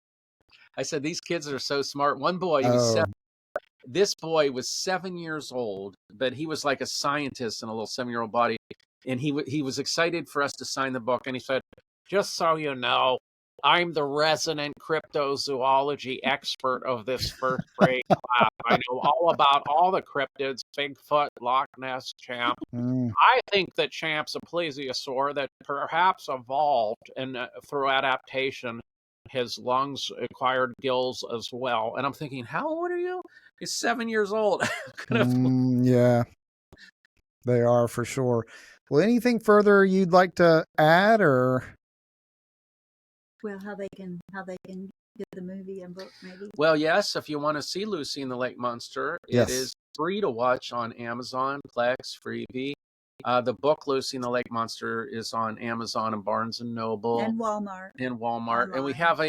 I said these kids are so smart. One boy, he was Oh, 7. This boy was 7 years old, but he was like a scientist in a little 7-year-old body, and he was excited for us to sign the book, and he said, "Just so you know, I'm the resident cryptozoology expert of this first grade class. I know all about all the cryptids, Bigfoot, Loch Ness, Champ. mm, I think that Champ's a plesiosaur that perhaps evolved and through adaptation, his lungs acquired gills as well." And I'm thinking, how old are you? He's 7 years old. yeah, they are for sure. Well, anything further you'd like to add or? Well, how they can get the movie and book maybe. Well, yes, if you want to see Lucy and the Lake Monster, it Yes. is free to watch on Amazon, Plex, Freebie. The book Lucy and the Lake Monster is on Amazon and Barnes and Noble And Walmart. and Walmart. And we Online. have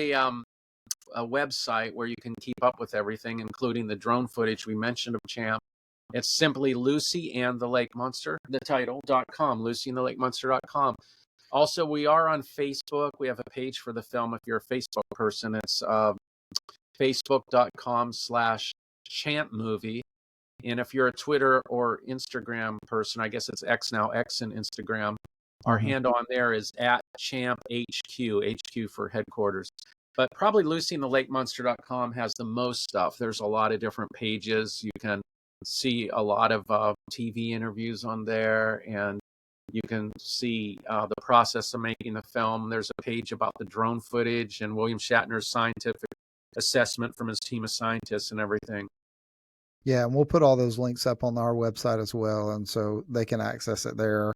a website where you can keep up with everything, including the drone footage we mentioned of Champ. It's simply Lucy and the Lake Monster, the title.com, lucyandthelakemonster.com. Also, we are on Facebook. We have a page for the film if you're a Facebook person. It's facebook.com/Champ movie. And if you're a Twitter or Instagram person, I guess it's X now, X and Instagram, our handle on there is at Champ HQ, HQ for headquarters. But probably lucyandthelakemonster.com has the most stuff. There's a lot of different pages. You can see a lot of TV interviews on there, and you can see the process of making the film. There's a page about the drone footage and William Shatner's scientific assessment from his team of scientists and everything. Yeah, and we'll put all those links up on our website as well, and so they can access it there.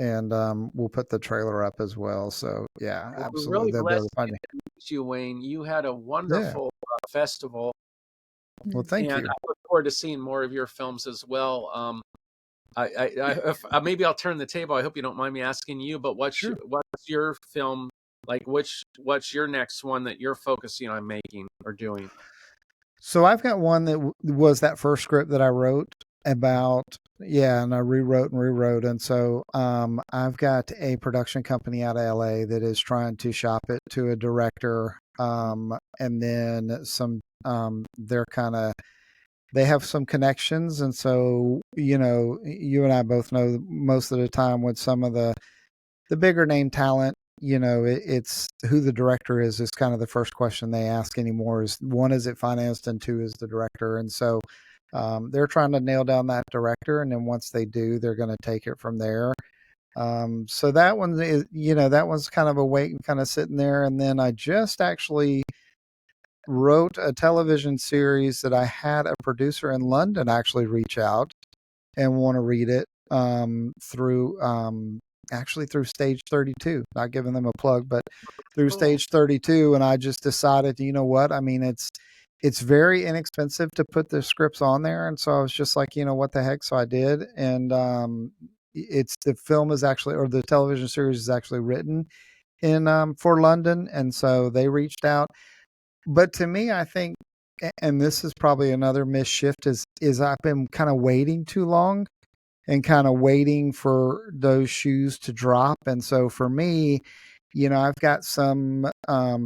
And we'll put the trailer up as well. So yeah, Well, we're absolutely, really they'll be able blessed to find to you. meet you, Wayne. You had a Yeah. wonderful festival, Well, thank and you. I look forward to seeing more of your films as well. Maybe I'll turn the table. I hope you don't mind me asking you, but what's Sure. your film like? What's your next one that you're focusing on making or doing? So I've got one that was that first script that I wrote about, yeah, and I rewrote. And so I've got a production company out of LA that is trying to shop it to a director. And then they have some connections. And so, you and I both know most of the time with some of the the bigger name talent, it's who the director is kind of the first question they ask anymore. Is one, is it financed, and two, is the director. And so they're trying to nail down that director, and then once they do, they're going to take it from there. So that one is, that one's kind of a wait and kind of sitting there. And then I just actually wrote a television series that I had a producer in London actually reach out and want to read it through actually through Stage 32. Not giving them a plug, but through Cool. Stage 32. And I just decided, you know what? I mean, it's very inexpensive to put the scripts on there, and so I was just like, what the heck? So I did, and it's the film is actually, or the television series is actually written in for London, and so they reached out. But to me, I think, and this is probably another missed shift, is I've been kind of waiting too long and kind of waiting for those shoes to drop. And so for me, I've got some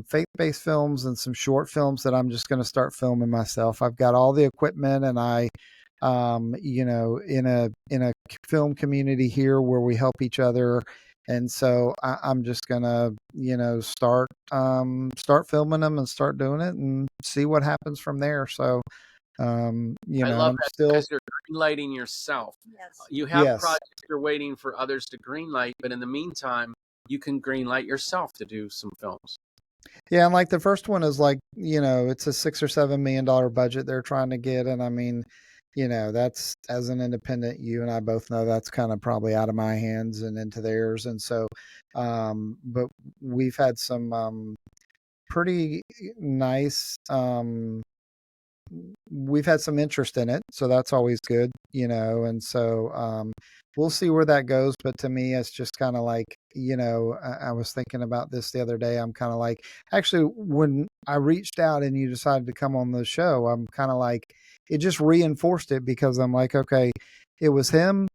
faith-based films and some short films that I'm just going to start filming myself. I've got all the equipment, and I, in a film community here where we help each other. And so I'm just gonna, start filming them and start doing it and see what happens from there. So, I and love I'm that still, because you're greenlighting yourself. Yes. You have yes, projects you're waiting for others to greenlight, but in the meantime, you can greenlight yourself to do some films. yeah. And like the first one is like, it's a $6 or $7 million budget they're trying to get, and I mean, that's, as an independent, you and I both know that's kind of probably out of my hands and into theirs. And so, but we've had some pretty nice we've had some interest in it, so that's always good, and so we'll see where that goes. But to me, it's just kind of like, I was thinking about this the other day. I'm kind of like, actually, when I reached out and you decided to come on the show, I'm kind of like, it just reinforced it, because I'm like, okay, it was him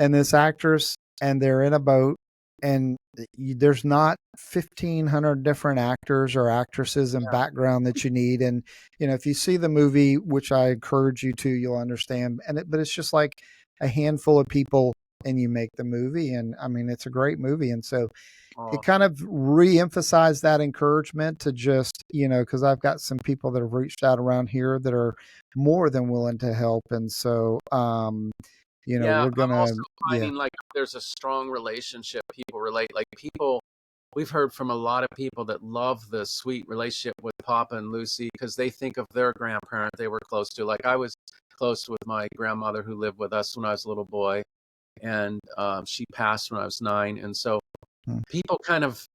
and this actress, and they're in a boat, and there's not 1,500 different actors or actresses and Yeah. background that you need. And if you see the movie, which I encourage you to, you'll understand. But it's just like a handful of people, and you make the movie. And I mean, it's a great movie. And so it Oh, kind of re-emphasized that encouragement to just, because I've got some people that have reached out around here that are more than willing to help. And so yeah. we're I'm gonna, also yeah. finding like there's a strong relationship. People relate. Like people, we've heard from a lot of people that love the sweet relationship with Papa and Lucy because they think of their grandparent they were close to. Like I was close with my grandmother who lived with us when I was a little boy, and she passed when I was 9. And so Mm, people kind of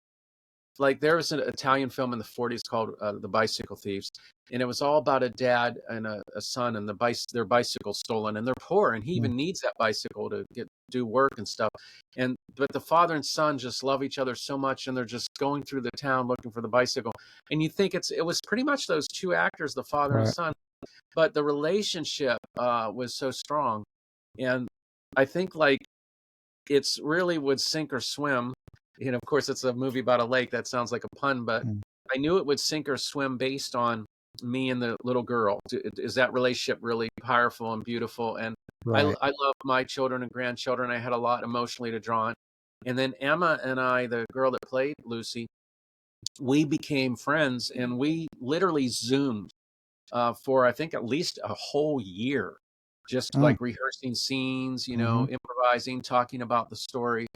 like there was an Italian film in the 40s called The Bicycle Thieves, and it was all about a dad and a son, and their bicycle stolen, and they're poor, and he mm, even needs that bicycle to do work and stuff. And but the father and son just love each other so much, and they're just going through the town looking for the bicycle. And you think it was pretty much those two actors, the father and right. son, but the relationship was so strong. And I think like it's really would sink or swim. Of course, it's a movie about a lake. That sounds like a pun, but Mm, I knew it would sink or swim based on me and the little girl. Is that relationship really powerful and beautiful? And right. I love my children and grandchildren. I had a lot emotionally to draw on. And then Emma and I, the girl that played Lucy, we became friends, and we literally Zoomed for I think at least a whole year, just Mm, like rehearsing scenes, mhm. improvising, talking about the story.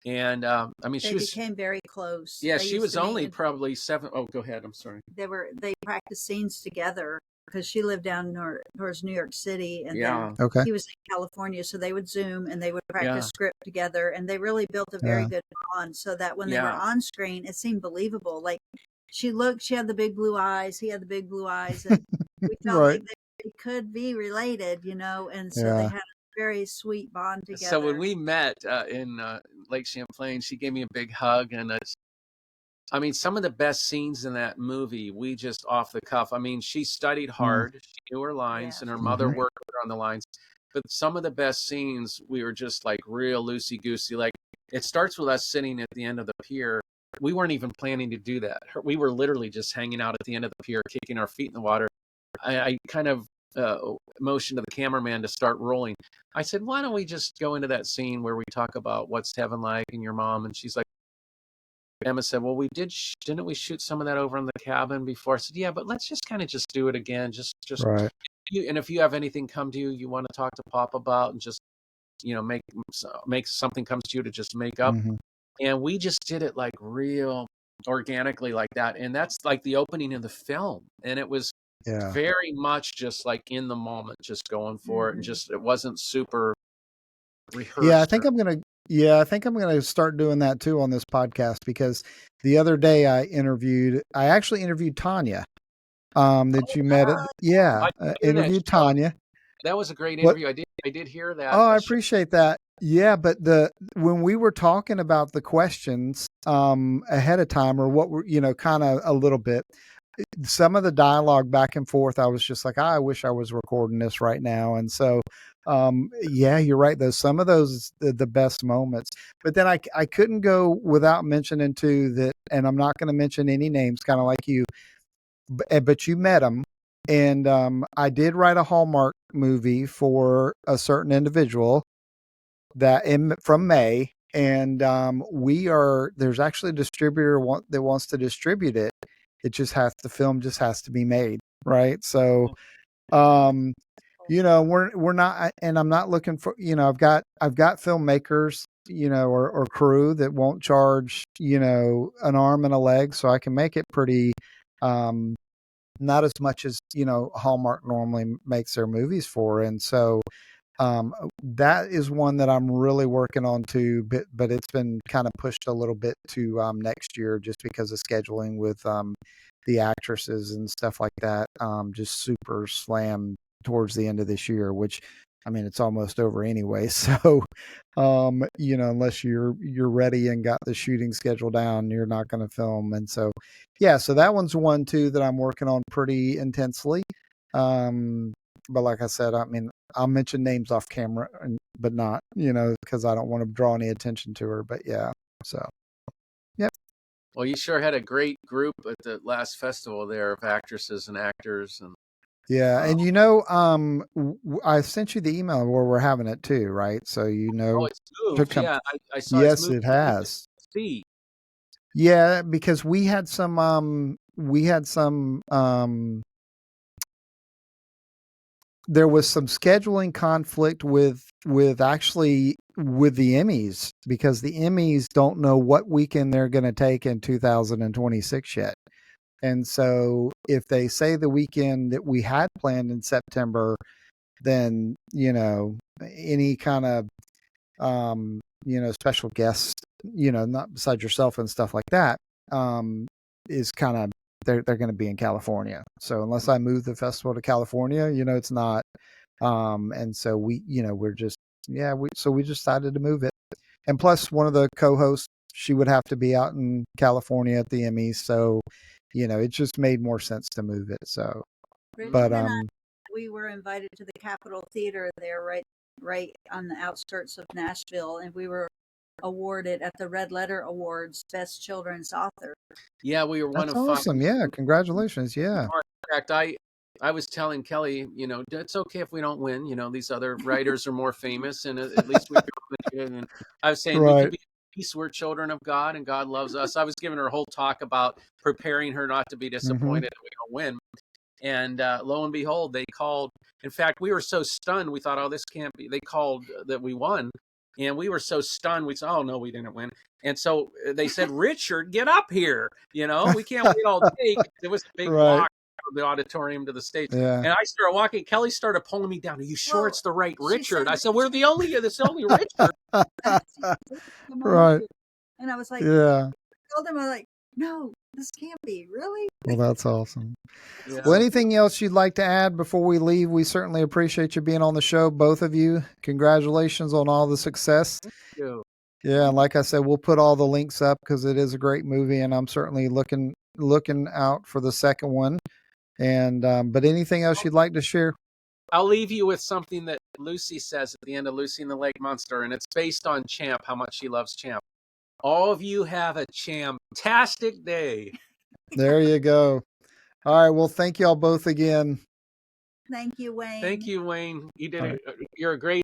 And I mean, They became very close. yeah, They she used was to meet only in probably 7. Oh, go ahead. I'm sorry. they practiced scenes together because she lived down towards New York City, and then Yeah, Okay. he was in California, so they would Zoom and they would practice yeah, script together, and they really built a very Yeah. good bond. So that when they were yeah, on screen, it seemed believable. Like she had the big blue eyes, he had the big blue eyes, and we felt Right. like they could be related, and so they Yeah. had a very sweet bond so when together. we met in Lake Champlain, she gave me a big hug, and I mean, some of the best scenes in that movie, we just off the cuff. I mean, she studied Mm, hard, she knew her lines, Yeah, and her she's mother mhm. great. worked with her on the lines. But some of the best scenes, we were just like real loosey goosey. Like it starts with us sitting at the end of the pier. We weren't even planning to do that. We were literally just hanging out at the end of the pier, kicking our feet in the water. I kind of motion to the cameraman to start rolling. I said, why don't we just go into that scene where we talk about what's heaven like and your mom? And she's like, Emma said, well, didn't we shoot some of that over in the cabin before? I said, yeah, but let's just kind of just do it again. Just, Right. and if you have anything come to you, you want to talk to Pop about, and just, make something comes to you to just make up. Mm-hmm. And we just did it like real organically like that. And that's like the opening of the film. And it was Yeah. very much just like in the moment, just going for it. And just, it wasn't super rehearsed. Yeah, I think I'm gonna start doing that too on this podcast, because the other day I actually interviewed Tanya, that you met at, interviewed Tanya. That was a great What? interview. I did hear that. Oh, I appreciate that. Yeah, but when we were talking about the questions ahead of time, or what were, kind of a little bit, some of the dialogue back and forth, I was just like, I wish I was recording this right now. And so, yeah, you're right. Some of those, the best moments, but then I couldn't go without mentioning too that, and I'm not going to mention any names, kind of like you, but you met them. And I did write a Hallmark movie for a certain individual from May. And there's actually a distributor that wants to distribute it. The film just has to be made. Right. So, we're not, and I'm not looking for, I've got filmmakers, or crew that won't charge, an arm and a leg. So I can make it pretty, not as much as, Hallmark normally makes their movies for. And so, that is one that I'm really working on too, but it's been kind of pushed a little bit to next year, just because of scheduling with the actresses and stuff like that. Just super slammed towards the end of this year, which, I mean, it's almost over anyway. So, unless you're ready and got the shooting schedule down, you're not going to film. And so, yeah, so that one's one too that I'm working on pretty intensely. But like I said, I mean, I'll mention names off camera, but not, because I don't want to draw any attention to her. But yeah, so, yep. Well, you sure had a great group at the last festival there of actresses and actors. And yeah, and I sent you the email where we're having it too, right? So it's moved. Yeah, I saw. Yes, it's moved it has. See. Yeah, because we had some there was some scheduling conflict with the Emmys, because the Emmys don't know what weekend they're going to take in 2026 yet. And so if they say the weekend that we had planned in September, then, any kind of, special guests, not besides yourself and stuff like that, is kind of, they're going to be in California. So unless I move the festival to California, it's not. And so we just decided to move it. And plus, one of the co-hosts, she would have to be out in California at the Emmys. So, it just made more sense to move it. So, Richard but and I, we were invited to the Capitol Theater there, right on the outskirts of Nashville, and we were awarded at the Red Letter Awards Best Children's Author. Yeah, we were one that's of awesome. 5. Yeah, congratulations. Yeah. In fact, I was telling Kelly, it's okay if we don't win. These other writers are more famous, and at least we. And I was saying, we could be peace. We're children of God, and God loves us. I was giving her a whole talk about preparing her not to be disappointed if we don't win. And lo and behold, they called. In fact, we were so stunned. We thought, oh, this can't be. They called that we won. And we were so stunned. We said, oh, no, we didn't win. And so they said, Richard, get up here. We can't wait all day. It was a big walk from the auditorium to the stage. Yeah. And I started walking. Kelly started pulling me down. Are you sure it's the right Richard? I said, we're the only Richard. Right. And I was like, yeah. I told him, I was like, no, this can't be, really? Well, that's awesome. Yeah. Well, anything else you'd like to add before we leave? We certainly appreciate you being on the show, both of you. Congratulations on all the success. Thank you. Yeah, and like I said, we'll put all the links up because it is a great movie, and I'm certainly looking out for the second one. And but anything else you'd like to share? I'll leave you with something that Lucy says at the end of Lucy and the Lake Monster, and it's based on Champ, how much she loves Champ. All of you have a champ-tastic day. There you go. All right. Well, thank y'all both again. Thank you, Wayne. Thank you, Wayne. You did All it. right. You're a great